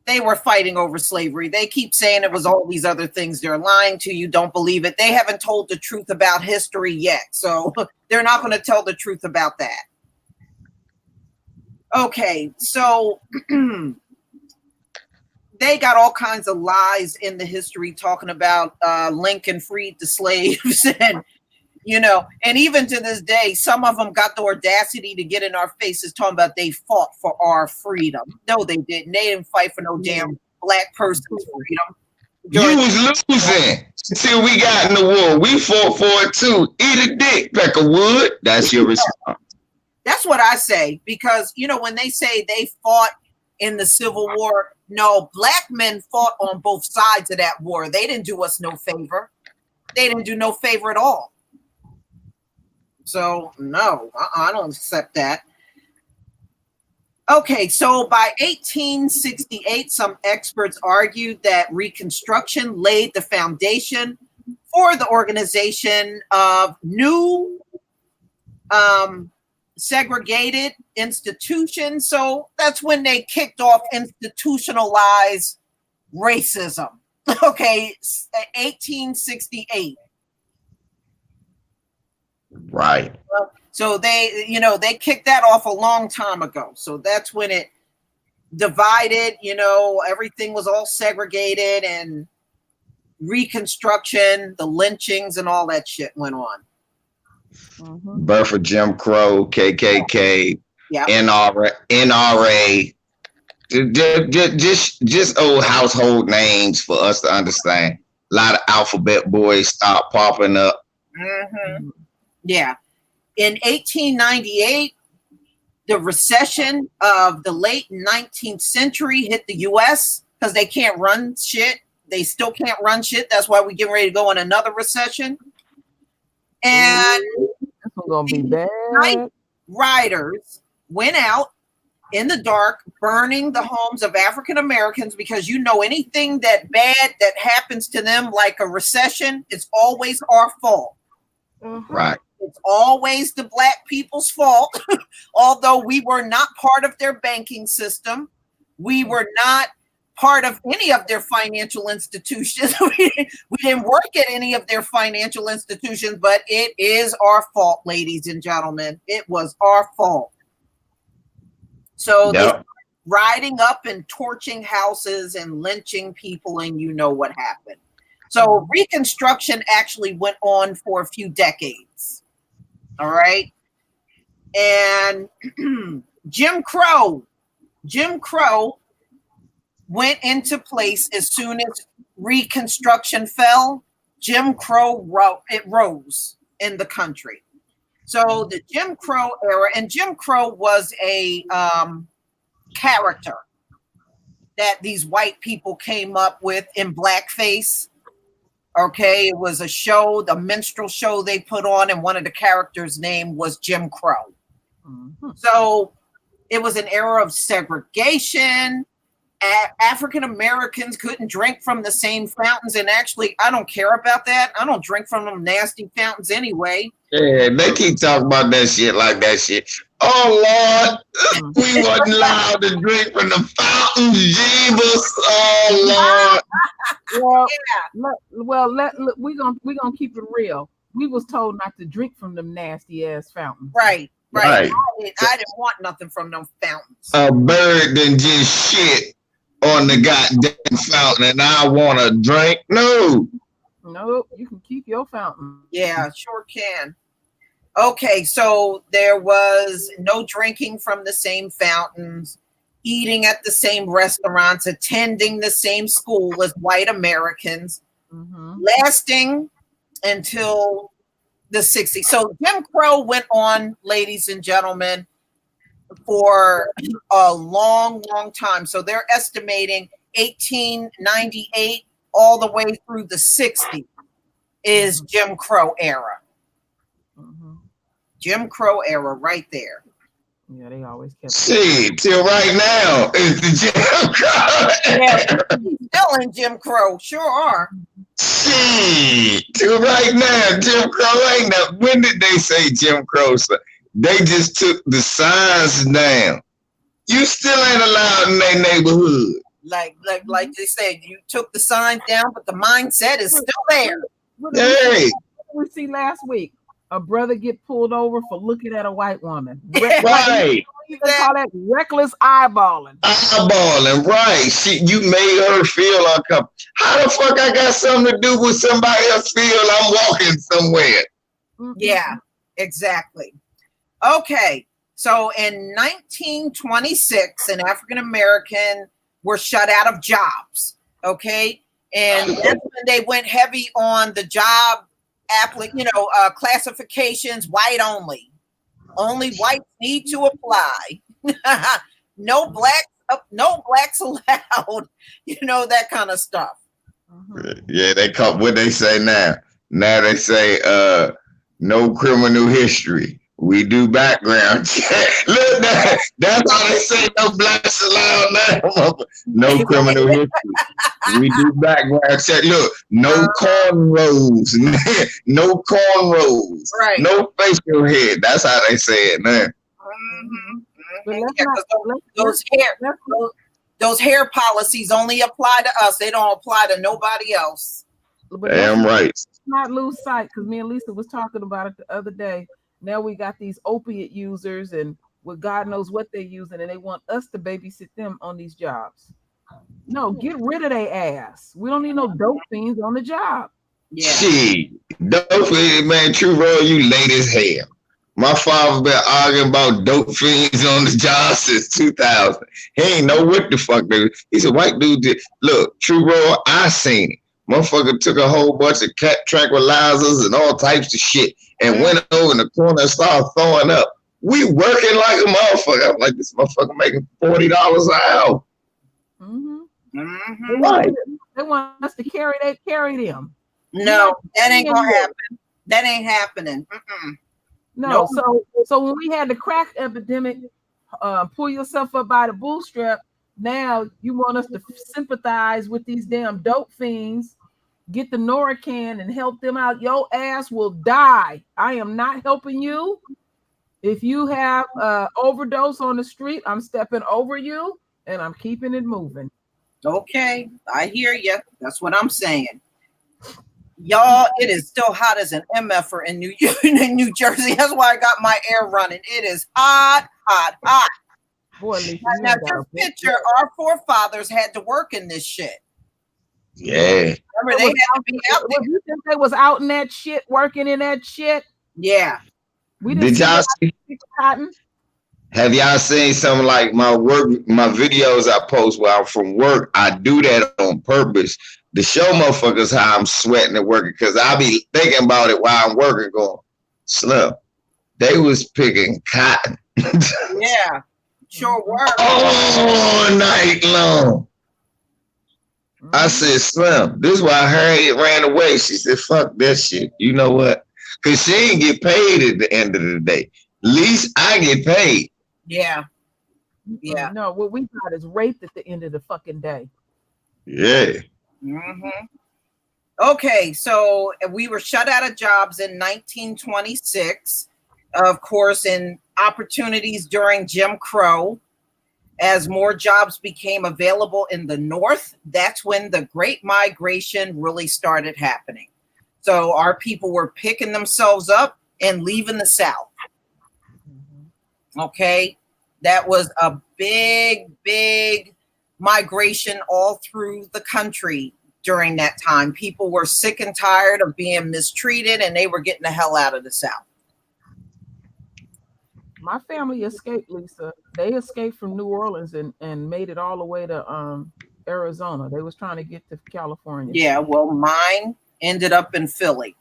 they were fighting over slavery. They keep saying it was all these other things. They're lying to you. Don't believe it. They haven't told the truth about history yet. So they're not going to tell the truth about that. Okay, so they got all kinds of lies in the history talking about Lincoln freed the slaves and and even to this day, some of them got the audacity to get in our faces talking about they fought for our freedom. No, they didn't. They didn't fight for no damn black person's freedom. You was losing until we got in the war. We fought for it too. Eat a dick, like a wood. That's your response. That's what I say, because when they say they fought in the Civil War, no, black men fought on both sides of that war. They didn't do us no favor. They didn't do no favor at all. So, no, I don't accept that. Okay, so by 1868, some experts argued that Reconstruction laid the foundation for the organization of new segregated institutions. So that's when they kicked off institutionalized racism. Okay, 1868. Right. So they kicked that off a long time ago. So that's when it divided, everything was all segregated, and Reconstruction, the lynchings and all that shit went on. Birth of Jim Crow, KKK, NRA, just old household names for us to understand. A lot of alphabet boys start popping up. Mm-hmm. Yeah. In 1898, the recession of the late 19th century hit the U.S. because they can't run shit. They still can't run shit. That's why we're getting ready to go in another recession. And this one's gonna be bad. Night riders went out in the dark, burning the homes of African Americans, because anything that bad that happens to them, like a recession, it's always our fault. Right. It's always the Black people's fault. Although we were not part of their banking system, we were not part of any of their financial institutions. We didn't work at any of their financial institutions, but it is our fault, ladies and gentlemen. It was our fault. So they riding up and torching houses and lynching people, and you know what happened. So Reconstruction actually went on for a few decades. All right. And Jim Crow went into place as soon as Reconstruction fell. Jim Crow rose in the country. So the Jim Crow era, and Jim Crow was a character that these white people came up with in blackface. Okay, it was a show, the minstrel show they put on, and one of the characters' name was Jim Crow. Mm-hmm. So it was an era of segregation. African Americans couldn't drink from the same fountains, and actually, I don't care about that. I don't drink from them nasty fountains anyway. Yeah, they keep talking about that shit like that shit. Oh Lord, we wasn't allowed to drink from the fountains, Jesus. Oh Lord. We're gonna keep it real. We was told not to drink from them nasty ass fountains. Right. I didn't want nothing from them fountains. A bird done just shit on the goddamn fountain, and I want a drink. No, you can keep your fountain. Yeah, sure can. Okay, so there was no drinking from the same fountains, eating at the same restaurants, attending the same school as white Americans, lasting until the 60s. So Jim Crow went on, ladies and gentlemen, for a long, long time. So they're estimating 1898 all the way through the 60s is Jim Crow era. Jim Crow era right there. Yeah, they always kept. See, till right now is the Jim Crow. Yeah, still in Jim Crow, sure are. See, till right now, Jim Crow ain't now. When did they say Jim Crow? They just took the signs down. You still ain't allowed in their neighborhood. Like they said, you took the signs down, but the mindset is still there. Hey, what did we see last week? A brother get pulled over for looking at a white woman. Right. They call that reckless eyeballing. Eyeballing, right. You made her feel uncomfortable. How the fuck I got something to do with somebody else feel I'm walking somewhere? Yeah, exactly. Okay, so in 1926, an African American were shut out of jobs. Okay, and that's when they went heavy on the job classifications, white only. Only whites need to apply. No blacks allowed. That kind of stuff. Yeah, they call what they say now. Now they say no criminal history. We do background check. Look, that's how they say no blacks allowed now. No criminal history. We do background check. Look, no cornrows. No cornrows. Right. No facial hair. That's how they say it now. Those hair policies only apply to us. They don't apply to nobody else. Damn right. Not lose sight, because me and Lisa was talking about it the other day. Now we got these opiate users, and God knows what they're using, and they want us to babysit them on these jobs. No, get rid of their ass. We don't need no dope fiends on the job. Yeah. Shit, dope fiends, man. True Roy, you late as hell. My father been arguing about dope fiends on the job since 2000. He ain't know what the fuck they. He's a white dude. Look, True Roy, I seen it. Motherfucker took a whole bunch of tranquilizers and all types of shit and went over in the corner and started throwing up. We working like a motherfucker. I'm like, this motherfucker making $40 an hour. Right. They want us to carry them. No, that ain't gonna happen. That ain't happening. No. Nope. So when we had the crack epidemic, pull yourself up by the bootstrap. Now you want us to sympathize with these damn dope fiends, get the Norcan and help them out. Your ass will die. I am not helping you. If you have overdose on the street, I'm stepping over you and I'm keeping it moving. Okay, I hear you. That's what I'm saying. Y'all, it is still hot as an MFer in New Jersey. That's why I got my air running. It is hot. Boy, now just picture our forefathers had to work in this shit. Yeah. Remember, they had to be out there. You think they was out in that shit, working in that shit? Yeah. Did y'all see cotton? Have y'all seen some like my videos I post while I'm from work? I do that on purpose to show motherfuckers how I'm sweating at work, because I be thinking about it while I'm working, going, Slim, they was picking cotton. Yeah, sure were. All night long. I said, Slim, this is why Harriet ran away. She said, fuck that shit. You know what? Because she ain't get paid at the end of the day. At least I get paid. Yeah. Yeah. No, what we got is raped at the end of the fucking day. Yeah. Okay, so we were shut out of jobs in 1926, of course, in opportunities during Jim Crow. As more jobs became available in the North, that's when the Great Migration really started happening. So our people were picking themselves up and leaving the South. Okay, that was a big migration all through the country during that time. People were sick and tired of being mistreated, and they were getting the hell out of the South. My family escaped, Lisa. They escaped from New Orleans and made it all the way to Arizona. They was trying to get to California. Yeah, well, mine ended up in Philly.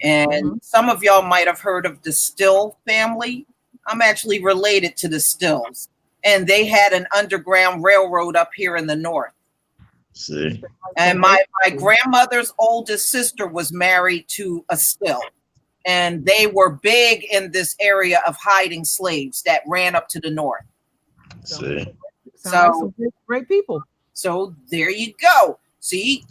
And some of y'all might have heard of the Still family. I'm actually related to the Stills. And they had an underground railroad up here in the North. See. And my grandmother's oldest sister was married to a Still. And they were big in this area of hiding slaves that ran up to the North. See. So like great people. So there you go. See,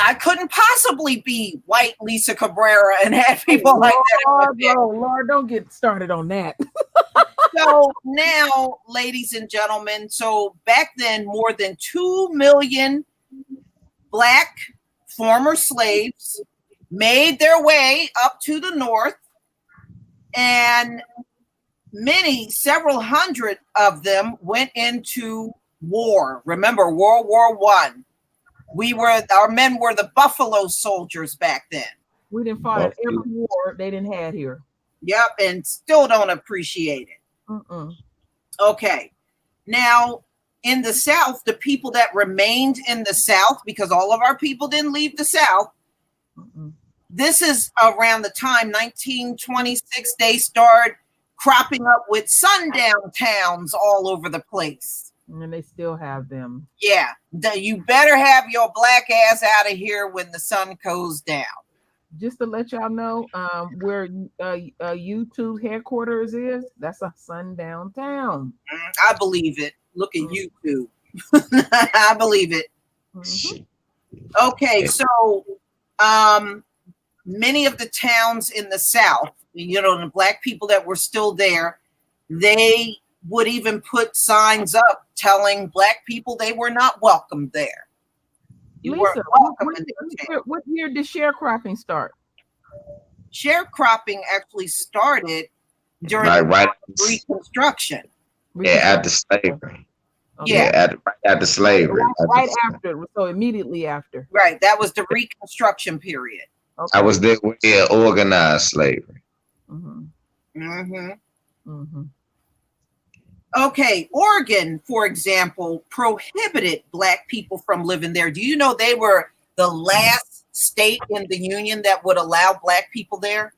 I couldn't possibly be white Lisa Cabrera and have people like that. Lord, don't get started on that. So now, ladies and gentlemen, so back then, more than 2 million Black former slaves made their way up to the North, and several hundred of them went into war. Remember, World War I. Our men were the Buffalo Soldiers back then. We didn't fight at every war they didn't have here. Yep, and still don't appreciate it. Okay, now in the South, the people that remained in the South, because all of our people didn't leave the South, this is around the time 1926 they start cropping up with sundown towns all over the place. And they still have them. Yeah, you better have your black ass out of here when the sun goes down. Just to let y'all know, where YouTube headquarters is, that's a sundown town. I believe it. Look at YouTube. I believe it. Okay, so many of the towns in the South, the Black people that were still there, they would even put signs up telling Black people they were not welcome there. Lisa, what year did sharecropping start? Sharecropping actually started during Reconstruction. Yeah, after slavery. Okay. Yeah, after slavery. Right after, so immediately after. Right, that was the Reconstruction period. Okay. I was there with organized slavery. Okay, Oregon, for example, prohibited Black people from living there. Do you know they were the last state in the Union that would allow Black people there?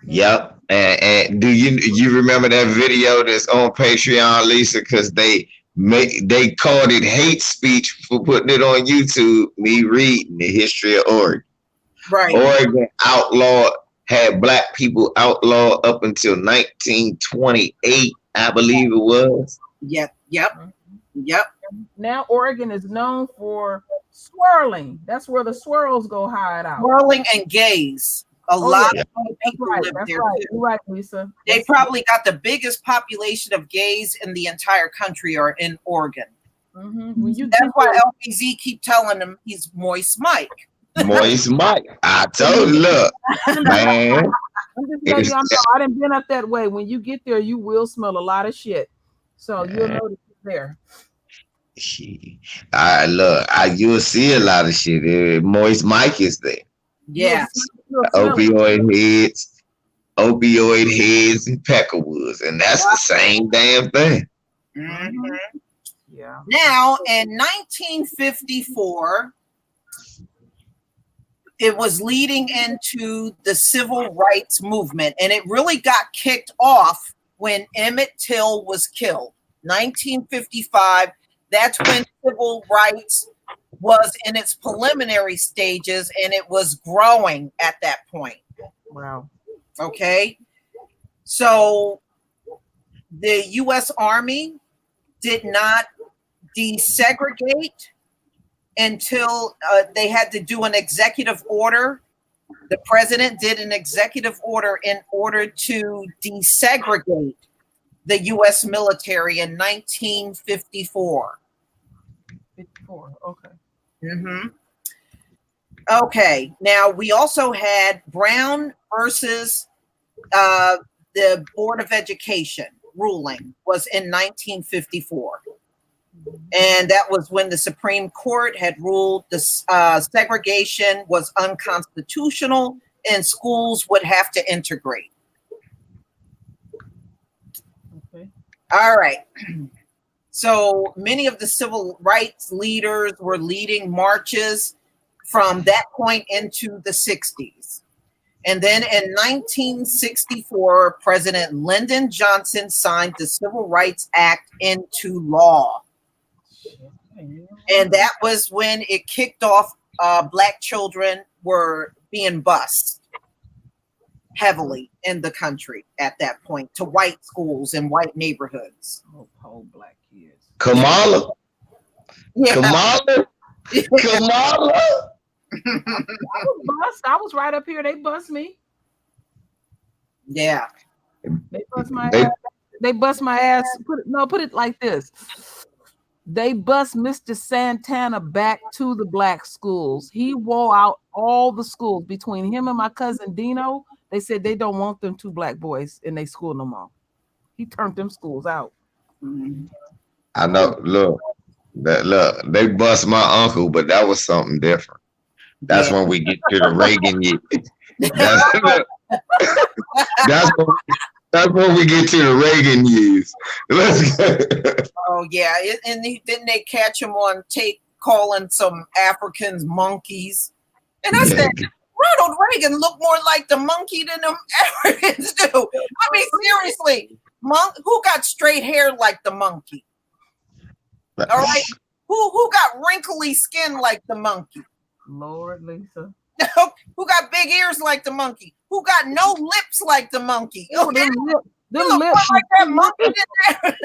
Yep. And do you remember that video that's on Patreon, Lisa? Because they called it hate speech for putting it on YouTube. Me reading the history of Oregon. Right. Oregon outlawed had black people outlawed up until 1928, I believe it was. Yep. Now Oregon is known for swirling. That's where the swirls go hide out. Swirling and gays. A lot of people live there too. You're right, Lisa. They probably got the biggest population of gays in the entire country are in Oregon. That's why LBZ keep telling him he's Moist Mike. Moist Mike. I told you, look, man. I didn't been up that way. When you get there, you will smell a lot of shit. So you'll know that it's there. You'll see a lot of shit. Moist Mike is there. Yes. Opioid heads, and peckerwoods, and that's the same damn thing. Yeah. Now, in 1954, it was leading into the civil rights movement, and it really got kicked off when Emmett Till was killed. 1955. That's when civil rights was in its preliminary stages, and it was growing at that point. Wow. Okay. So the U.S. Army did not desegregate until they had to do an executive order. The president did an executive order in order to desegregate the U.S. military in 1954. 54, okay. Okay, now we also had Brown versus the Board of Education ruling was in 1954. And that was when the Supreme Court had ruled the segregation was unconstitutional and schools would have to integrate. Okay. All right. So many of the civil rights leaders were leading marches from that point into the 60s. And then in 1964, President Lyndon Johnson signed the Civil Rights Act into law. And that was when it kicked off. Black children were being bused heavily in the country at that point to white schools and white neighborhoods. Oh, black kids. Kamala. Yeah. Kamala. I was right up here. They bust me. Yeah. They bust my ass. They bust my ass. Put it like this. They bust Mr. Santana back to the black schools. He wore out all the schools. Between him and my cousin Dino, they said they don't want them two black boys in their school no more. He turned them schools out. I know. Look, they bust my uncle, but that was something different. That's when we get to the Reagan years. That's when we get to the Reagan years. Oh yeah, and then they catch him on tape calling some Africans monkeys, and I said, Ronald Reagan looked more like the monkey than them Africans do. I mean, seriously, who got straight hair like the monkey? All right, who got wrinkly skin like the monkey? Lord, Lisa. Who got big ears like the monkey? Who got no lips like the monkey? Okay. Them look lips like that monkey there.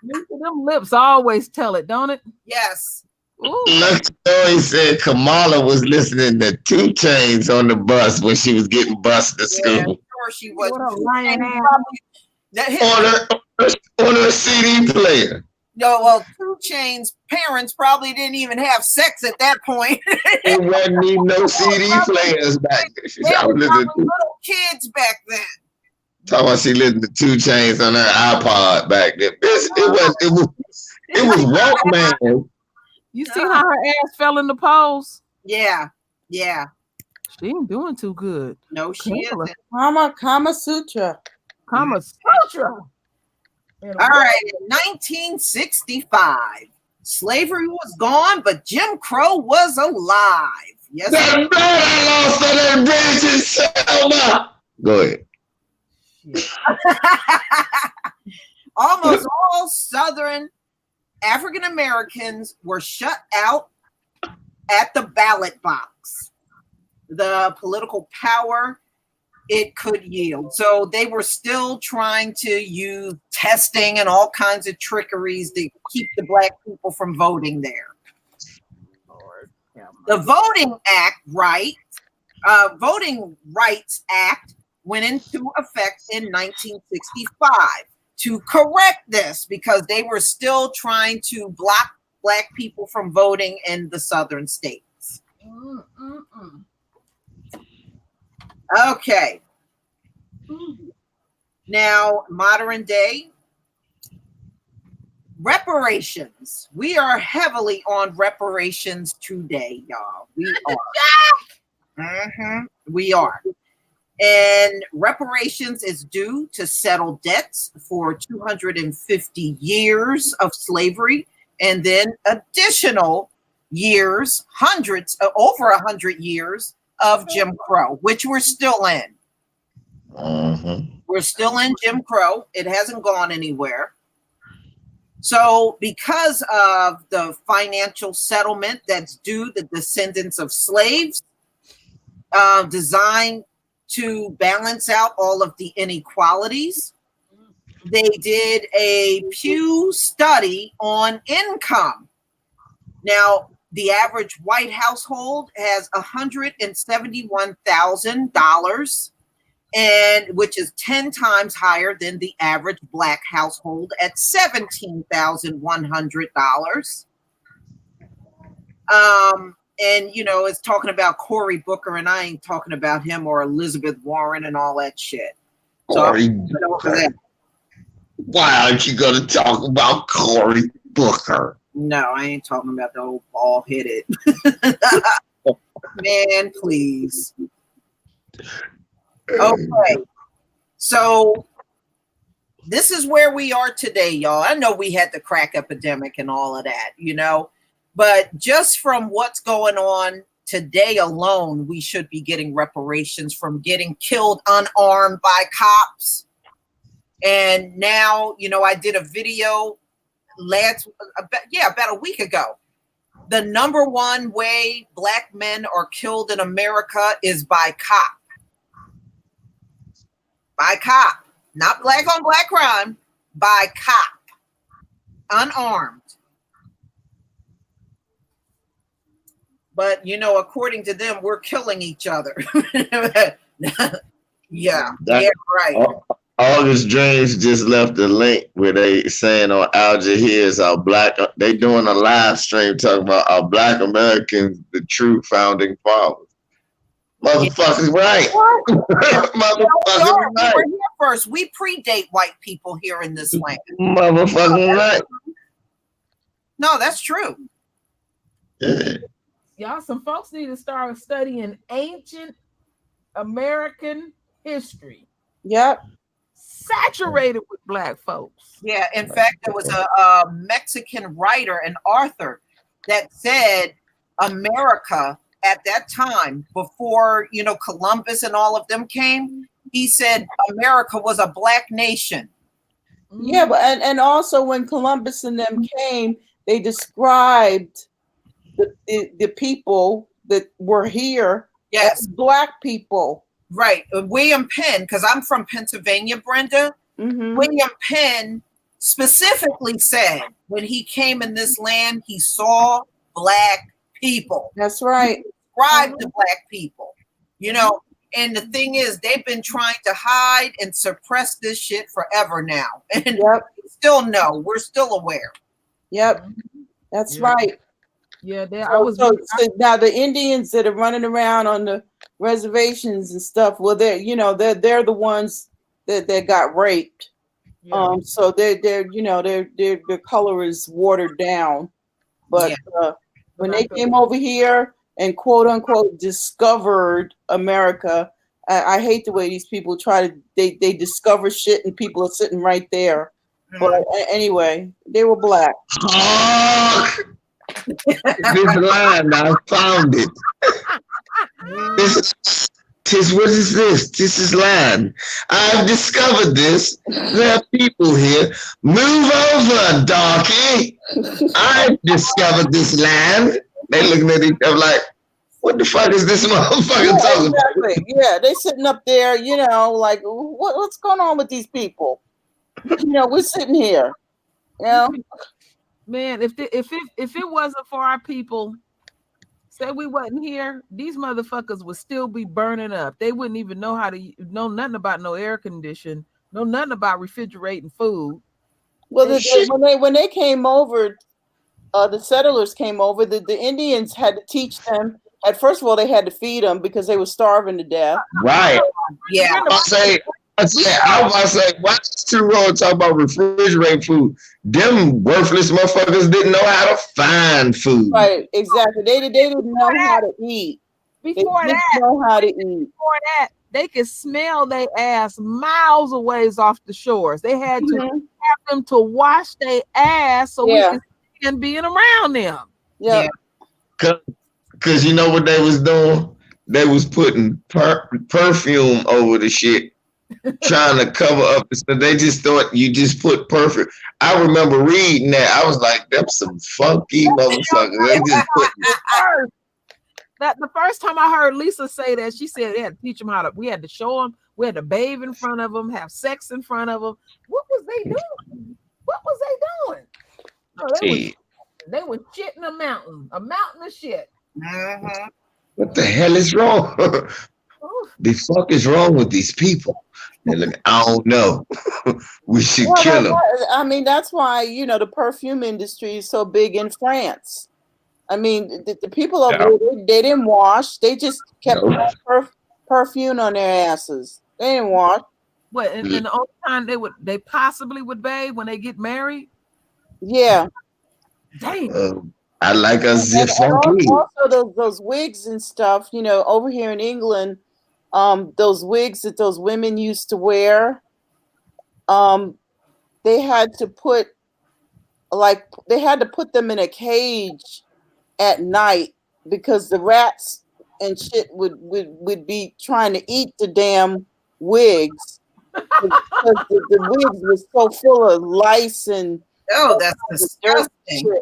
Them lips always tell it, don't it? Yes. Lucky Story said Kamala was listening to 2 Chainz on the bus when she was getting bused to school. Yeah, I'm sure she was. On her CD player. No, well, 2 Chainz parents probably didn't even have sex at that point. It wasn't even no CD players back then. They were little kids back then. Talking about she listened to 2 Chainz on her iPod back then. It was Walkman. You see how her ass fell in the pose? Yeah. She ain't doing too good. No, she isn't. Kama Sutra. Kama Sutra. All right, in 1965, slavery was gone, but Jim Crow was alive. Yes. That I lost to that bitch in Selma. Go ahead. Almost all Southern African Americans were shut out at the ballot box. the political power it could yield. So they were still trying to use testing and all kinds of trickeries to keep the black people from voting there. The Voting Rights Act went into effect in 1965 to correct this because they were still trying to block black people from voting in the southern states. Okay. Now, modern day reparations. We are heavily on reparations today, y'all. We are. We are. And reparations is due to settle debts for 250 years of slavery and then additional years, over 100 years of Jim Crow, which we're still in. We're still in Jim Crow. It hasn't gone anywhere. So because of the financial settlement that's due the descendants of slaves, designed to balance out all of the inequalities, they did a Pew Study on income. Now, the average white household has $171,000, and which is 10 times higher than the average black household at $17,100. And it's talking about Cory Booker, and I ain't talking about him or Elizabeth Warren and all that shit. Cory Booker. Why aren't you going to talk about Cory Booker? No, I ain't talking about the old bald-headed. Man, please. Okay. So this is where we are today, y'all. I know we had the crack epidemic and all of that, but just from what's going on today alone, we should be getting reparations from getting killed unarmed by cops. And now, I did a video about a week ago. The number one way black men are killed in America is by cop. By cop. Not black on black crime. By cop. Unarmed. But, according to them, we're killing each other. Yeah, right. August Dreams just left a link where they saying on Al Jazeera's our black. They doing a live stream talking about our black Americans, the true founding fathers. Motherfuckers, right? Motherfuckers, right. We were here first. We predate white people here in this land. Motherfucking right. No, that's true. Yeah. Y'all, some folks need to start studying ancient American history. Yep. Saturated with black folks. Yeah, in fact, there was a Mexican writer and author that said America at that time, before Columbus and all of them came, he said America was a black nation. Yeah, but and also when Columbus and them came, they described the people that were here as black people. Right. William Penn, because I'm from Pennsylvania, Brenda. William Penn specifically said when he came in this land, he saw black people. That's right. Described the black people, and the thing is, they've been trying to hide and suppress this shit forever now. And we still know, we're still aware. Yep. That's right. Yeah, so now the Indians that are running around on the reservations and stuff, well, they're the ones that got raped. Yeah. So their color is watered down. But when they came over here and quote unquote discovered America, I hate the way these people try to they discover shit and people are sitting right there. But anyway, they were black. This line, I found it. What is this? This is line. I've discovered this. There are people here. Move over, darky. I've discovered this land. They looking at each other like, what the fuck is this motherfucker talking about? Yeah, they sitting up there, like what's going on with these people? We're sitting here. Man, if it wasn't for our people, say we wasn't here, these motherfuckers would still be burning up. They wouldn't even know how to know nothing about no air condition, know nothing about refrigerating food. Well, when they came over, the settlers came over. The Indians had to teach them. At first of all, they had to feed them because they were starving to death. Right. Yeah. I was about to say, why is Too Wrong talk about refrigerating food? Them worthless motherfuckers didn't know how to find food. Right, exactly. They didn't know how to eat. Before that, they could smell their ass miles away off the shores. They had to have them to wash their ass so we could see them being around them. Yeah. Because you know what they was doing? They was putting perfume over the shit, trying to cover up. So they just thought you just put perfume. I remember reading that. I was like, them some funky motherfuckers. They just put the first time I heard Lisa say that, she said they had to teach them we had to show them, we had to bathe in front of them, have sex in front of them. What was they doing? No, they were shitting a mountain of shit. Mm-hmm. What the hell is wrong? The fuck is wrong with these people? And look, I don't know. We should kill them. I mean, that's why, the perfume industry is so big in France. I mean, the people over there, they didn't wash. They just kept perfume on their asses. They didn't wash. What? And the only time they possibly would bathe when they get married? Yeah. Damn. I like a zip funky. Also, those wigs and stuff. Over here in England, those wigs that those women used to wear, they had to put them in a cage at night because the rats and shit would be trying to eat the damn wigs because the wigs was so full of lice and that's disgusting.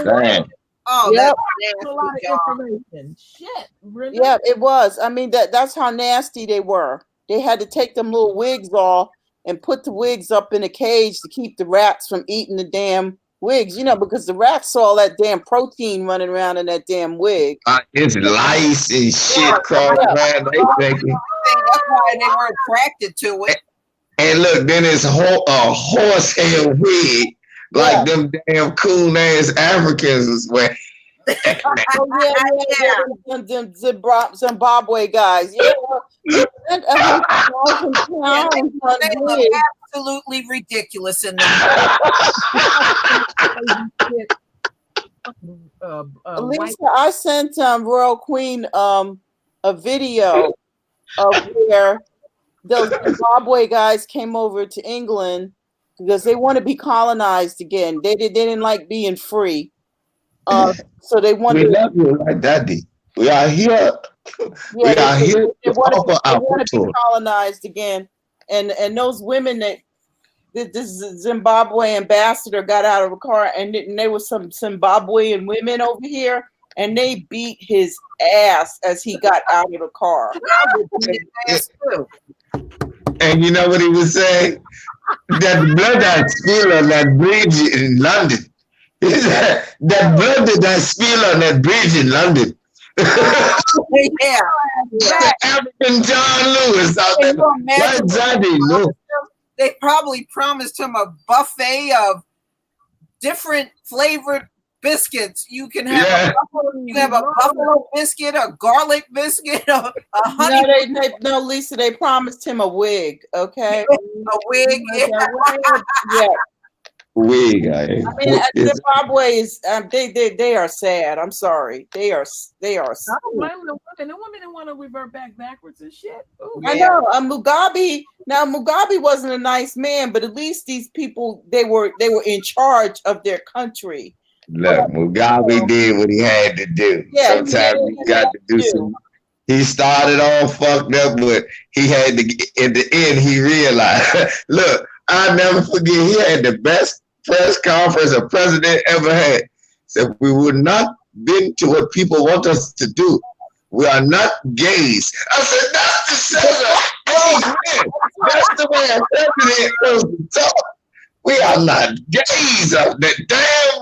Damn. Oh, yep. That's a lot of information. Shit, really? Yeah, it was. I mean, that's how nasty they were. They had to take them little wigs off and put the wigs up in a cage to keep the rats from eating the damn wigs, because the rats saw that damn protein running around in that damn wig. It's lice and shit crawling around. That's why they were attracted to it. And look, then it's a horsehair wig, like them damn cool ass Africans was wearing. Them Zimbabwe guys. Yeah. They look absolutely ridiculous in them. Lisa, I sent Royal Queen a video of where those Zimbabwe guys came over to England because they want to be colonized again. They didn't like being free. So they wanted. We love you like daddy. We are here. We are here to offer our want to be colonized again. And those women that this Zimbabwe ambassador got out of a car, and there was some Zimbabwean women over here, and they beat his ass as he got out of the car. And you know what he was saying? That blood that spill on that bridge in London. That blood that spill on that bridge in London. Yeah. African John Lewis out there. Why Zaddy? No. They probably promised him a buffet of different flavored biscuits. You can have a buffalo biscuit, a garlic biscuit, a honey. No, Lisa, they promised him a wig. Okay, a wig. Yeah. Wig. I mean, Zimbabwe is they are sad. I'm sorry, they are. I don't blame the women. The women didn't want to revert backwards and shit. Ooh, I know. Mugabe. Now Mugabe wasn't a nice man, but at least these people they were in charge of their country. Look, Mugabe did what he had to do. Yeah, sometimes he got to do some. He started all fucked up, but he had to. In the end, he realized. Look, I'll never forget. He had the best press conference a president ever had. Said we will not been to what people want us to do. We are not gays. I said, that's the sugar. Amen. That's the way a president goes to talk. We are not gays. Damn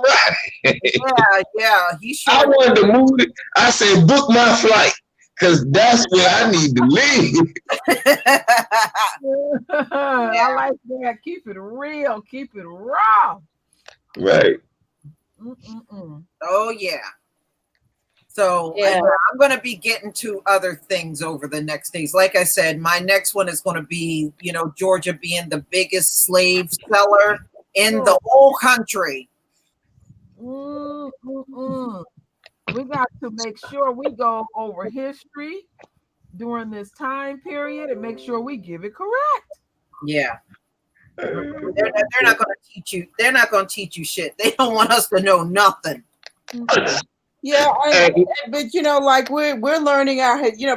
right. Yeah. He sure. I wanted to move it. I said, book my flight. Because that's where I need to live. I like that. Keep it real. Keep it raw. Right. Oh, yeah. So I'm going to be getting to other things over the next days. Like I said, my next one is going to be, Georgia being the biggest slave seller in the whole country. We got to make sure we go over history during this time period and make sure we give it correct. Yeah. They're not going to teach you. They're not going to teach you shit. They don't want us to know nothing. Yeah, but like we're learning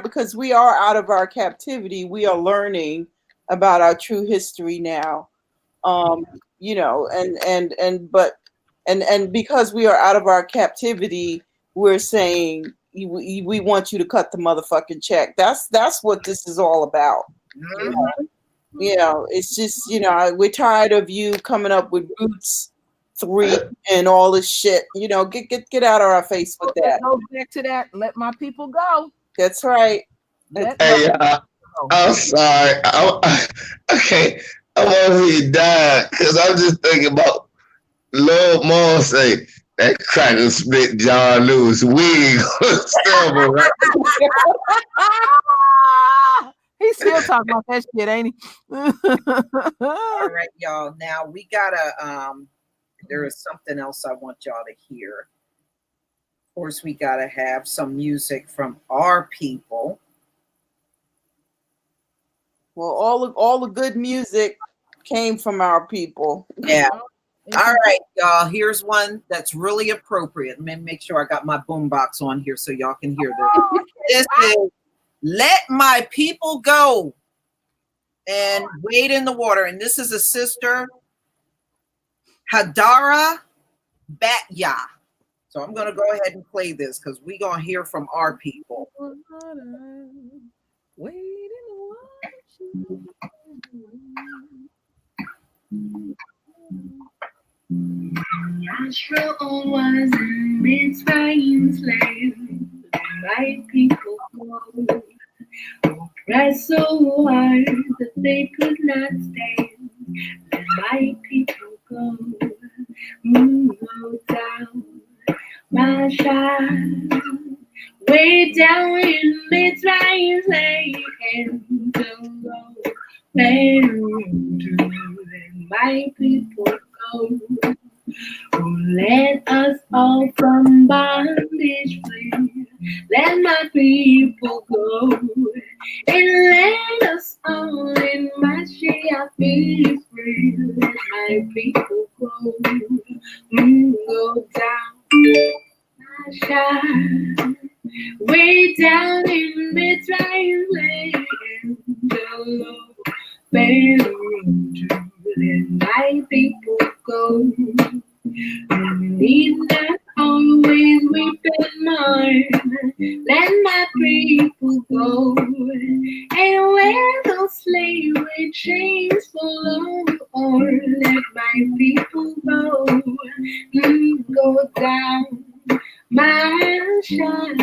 because we are out of our captivity, we are learning about our true history now. And because we are out of our captivity, we're saying we want you to cut the motherfucking check. That's what this is all about. It's just we're tired of you coming up with Roots 3 and all this shit. Get out of our face with that. Go back to that. Let my people go. That's right. Hey, I'm sorry. Okay, I'm over here dying because I'm just thinking about Lord Maul say that cracker split John Lewis wig on silver, right? He's still talking about that shit, ain't he? All right, y'all. Now we gotta there is something else I want y'all to hear. Of course, we gotta have some music from our people. Well, all the good music came from our people. Yeah. All right, y'all. Here's one that's really appropriate. Let me make sure I got my boombox on here so y'all can hear this. This is "Let My People Go" and "Wade in the Water." And this is a sister, Hadara Batya. So I'm going to go ahead and play this because we're going to hear from our people. Wade in the water. Yashua was in Mitzrayim slave. My people go, oppressed so hard that they could not stand. Let my people go, go down, my child, way down in Mitzrayim slave, and don't go there to let my people go. Oh, let us all from bondage free. Let my people go, and let us all in Mashiach be free. Let my people go, go down, Mashiach, way down in Mitzrayim land, the Lord Pharaoh to let my people go. Need not always weep and mourn. Let my people go, and wear those slave with chains full of ore. Let my people go, go down, my child,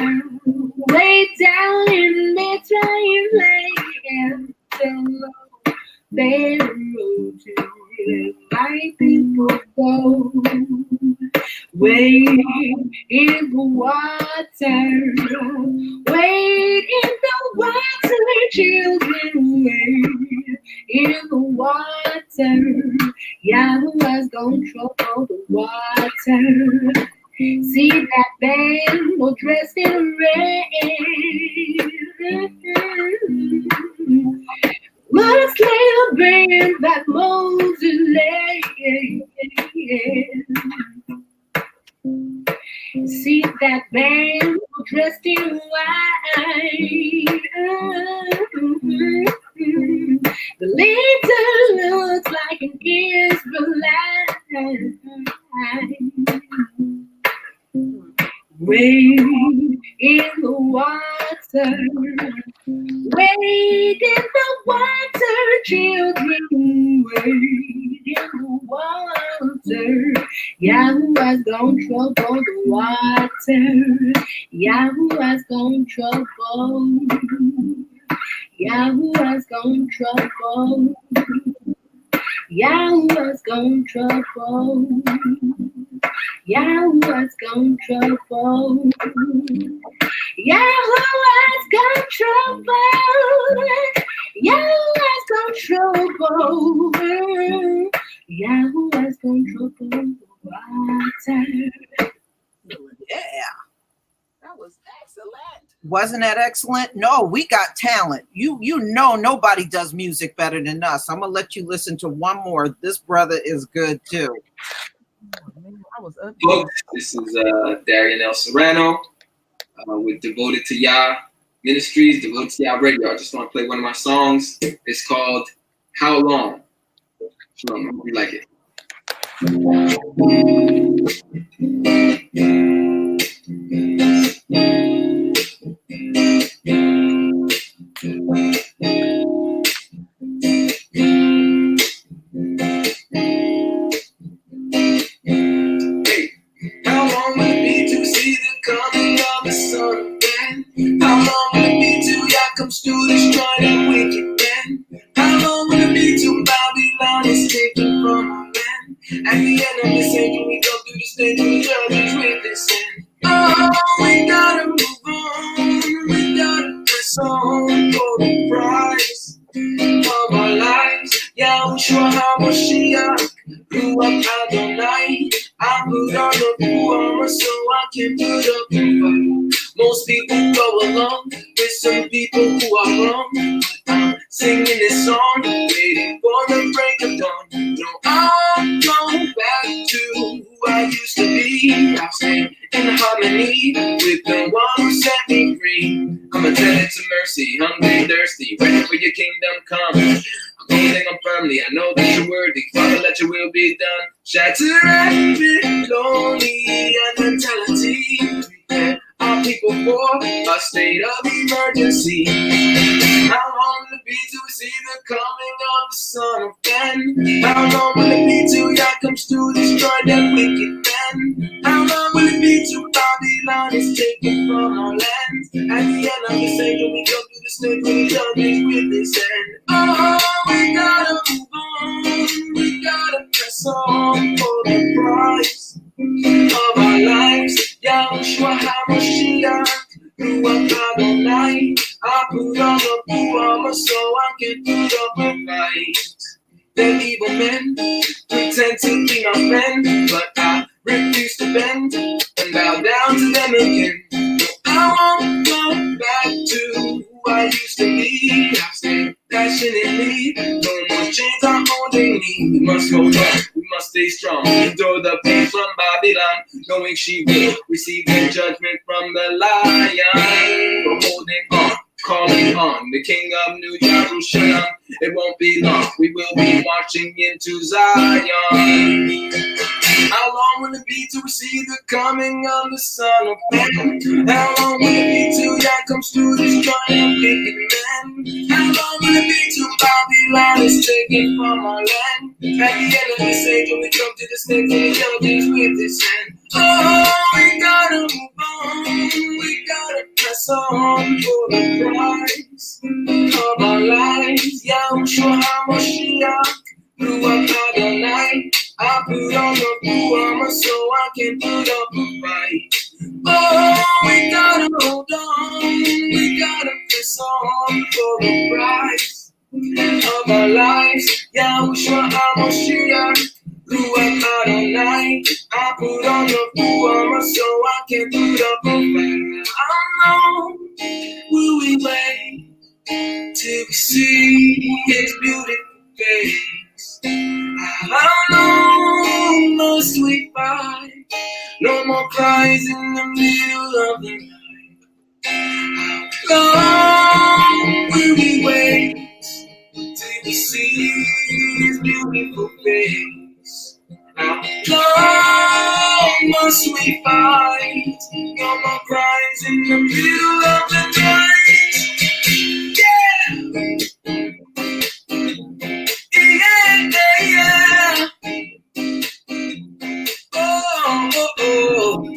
way down in Mitzrayim land, the Lord Pharaoh to let my people go. Wade in the water, wade in the water, children, wade in the water. Yahweh's gonna trouble the water. See that band dressed in red. What a slave band that Moses led. See that band dressed in white. The leader looks like an Israelite. wade in the water. Wade in the water, children, wade in the water. Yahoo has gone trouble the water. Yahoo has gone trouble. Yahoo has gone trouble. Yahoo has gone trouble. Yahoo has gone trouble. Yahoo has gone trouble. Yahoo has gone trouble. Yahoo has gone trouble. Water. Yeah. That was excellent. Wasn't that excellent? No, we got talent. You know nobody does music better than us. I'm gonna let you listen to one more. This brother is good too. I was up. Folks, this is Darian L. Serrano with Devoted to Yah Ministries, Devoted to Yah Radio. I just want to play one of my songs. It's called How Long? Shalom, I hope you like it. How long will it be to see the coming of the Son of Man? How long will it be till Yah comes to destroy the wicked man? How long will it be till Babylon is taken from our land? At the end of this age, when we go through the stage, we judge with this sin. Oh, we gotta move on. We gotta press on for the prize of our lives. Yahushua HaMashiach, Ruach Adonai. I put on the full armor so I can put up a fight. Most people go along with some people who are wrong. I'm singing this song, waiting for the break of dawn. No, I'm going back to who I used to be. I'll stay in harmony with the one who set me free. I'm attended to mercy, hungry and thirsty, ready for your kingdom come. I'm holding on firmly, I know that you're worthy. Father, let your will be done. Shatter every lonely and mentality. Prepare our people for a state of emergency. How long will it be till we see the coming of the Son of Man? How long will it be till Yah comes to destroy that wicked man? How long will it be till Babylon is taken from our lands? At the end of this age, when we go through the stage, when we judge with this hand. Oh, we gotta move on. We gotta press on for the prize of our lives. Yahushua HaMashiach, Ruach Adonai. I put on the full armor so I can put up a fight. The evil men pretend to be my friend, but I refuse to bend and bow down to them again. I won't go back to who I used to be. I stay passionately, no more chains are holding me. We must hold on, we must stay strong. Endure the pain from Babylon, knowing she will receive the judgment from the lion. We're holding on, calling on the King of New Jerusalem. It won't be long, we will be marching into Zion. How long will it be till we see the coming of the Son of Man? How long will it be till Yah comes to destroy the wicked man? How long will it be till Babylon is taken from our land? At the end of this age, when we come to the stage, when we judge with this hand. Oh, we gotta move on, we gotta press on for the prize of our lives. Yahushua HaMashiach, Ruach Adonai. I put on the full armor so I can put up a fight. Oh, we gotta hold on, we gotta press on for the prize of our lives. Yahushua HaMashiach, Ruach Adonai. I put on the full armor so I can put up a fight. How long will we wait till we see His beautiful face? How long must we fight? No more cries in the middle of the night. How long will we wait till we see His beautiful face? How long us we fight. No more cries in the middle of the night. Yeah, yeah, yeah. Oh, oh, oh.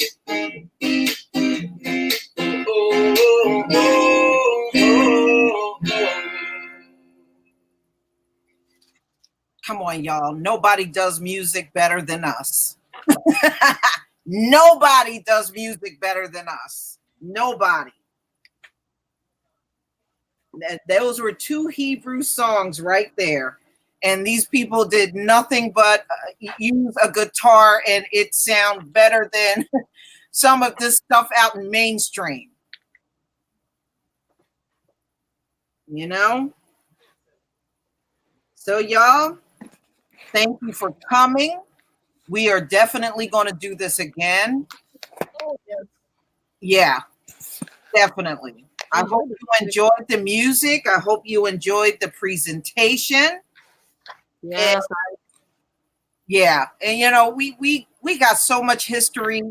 Oh, oh, oh, oh. Come on, y'all. Nobody does music better than us. Nobody does music better than us. Nobody. Those were two Hebrew songs right there. And these people did nothing but use a guitar, and it sounds better than some of this stuff out in mainstream. You know? So, y'all, thank you for coming. We are definitely going to do this again. Oh, yes. Yeah, definitely. I hope you enjoyed the music. I hope you enjoyed the presentation. Yes. Yeah, and you know, we got so much history.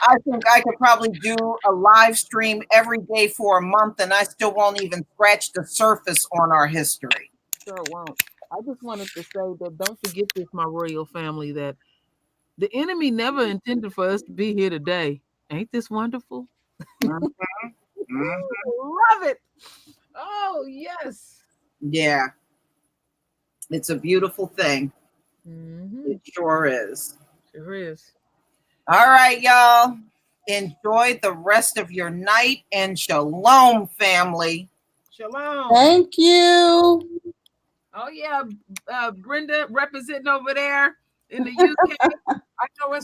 I think I could probably do a live stream every day for a month, and I still won't even scratch the surface on our history. Sure won't. I just wanted to say that don't forget this, my royal family, that the enemy never intended for us to be here today. Ain't this wonderful? Mhm. Love it. Oh, yes. Yeah, it's a beautiful thing. Mm-hmm. It sure is. Sure is. All right, y'all. Enjoy the rest of your night, and shalom, family. Shalom. Thank you. Oh, yeah. Brenda representing over there in the UK. I know it's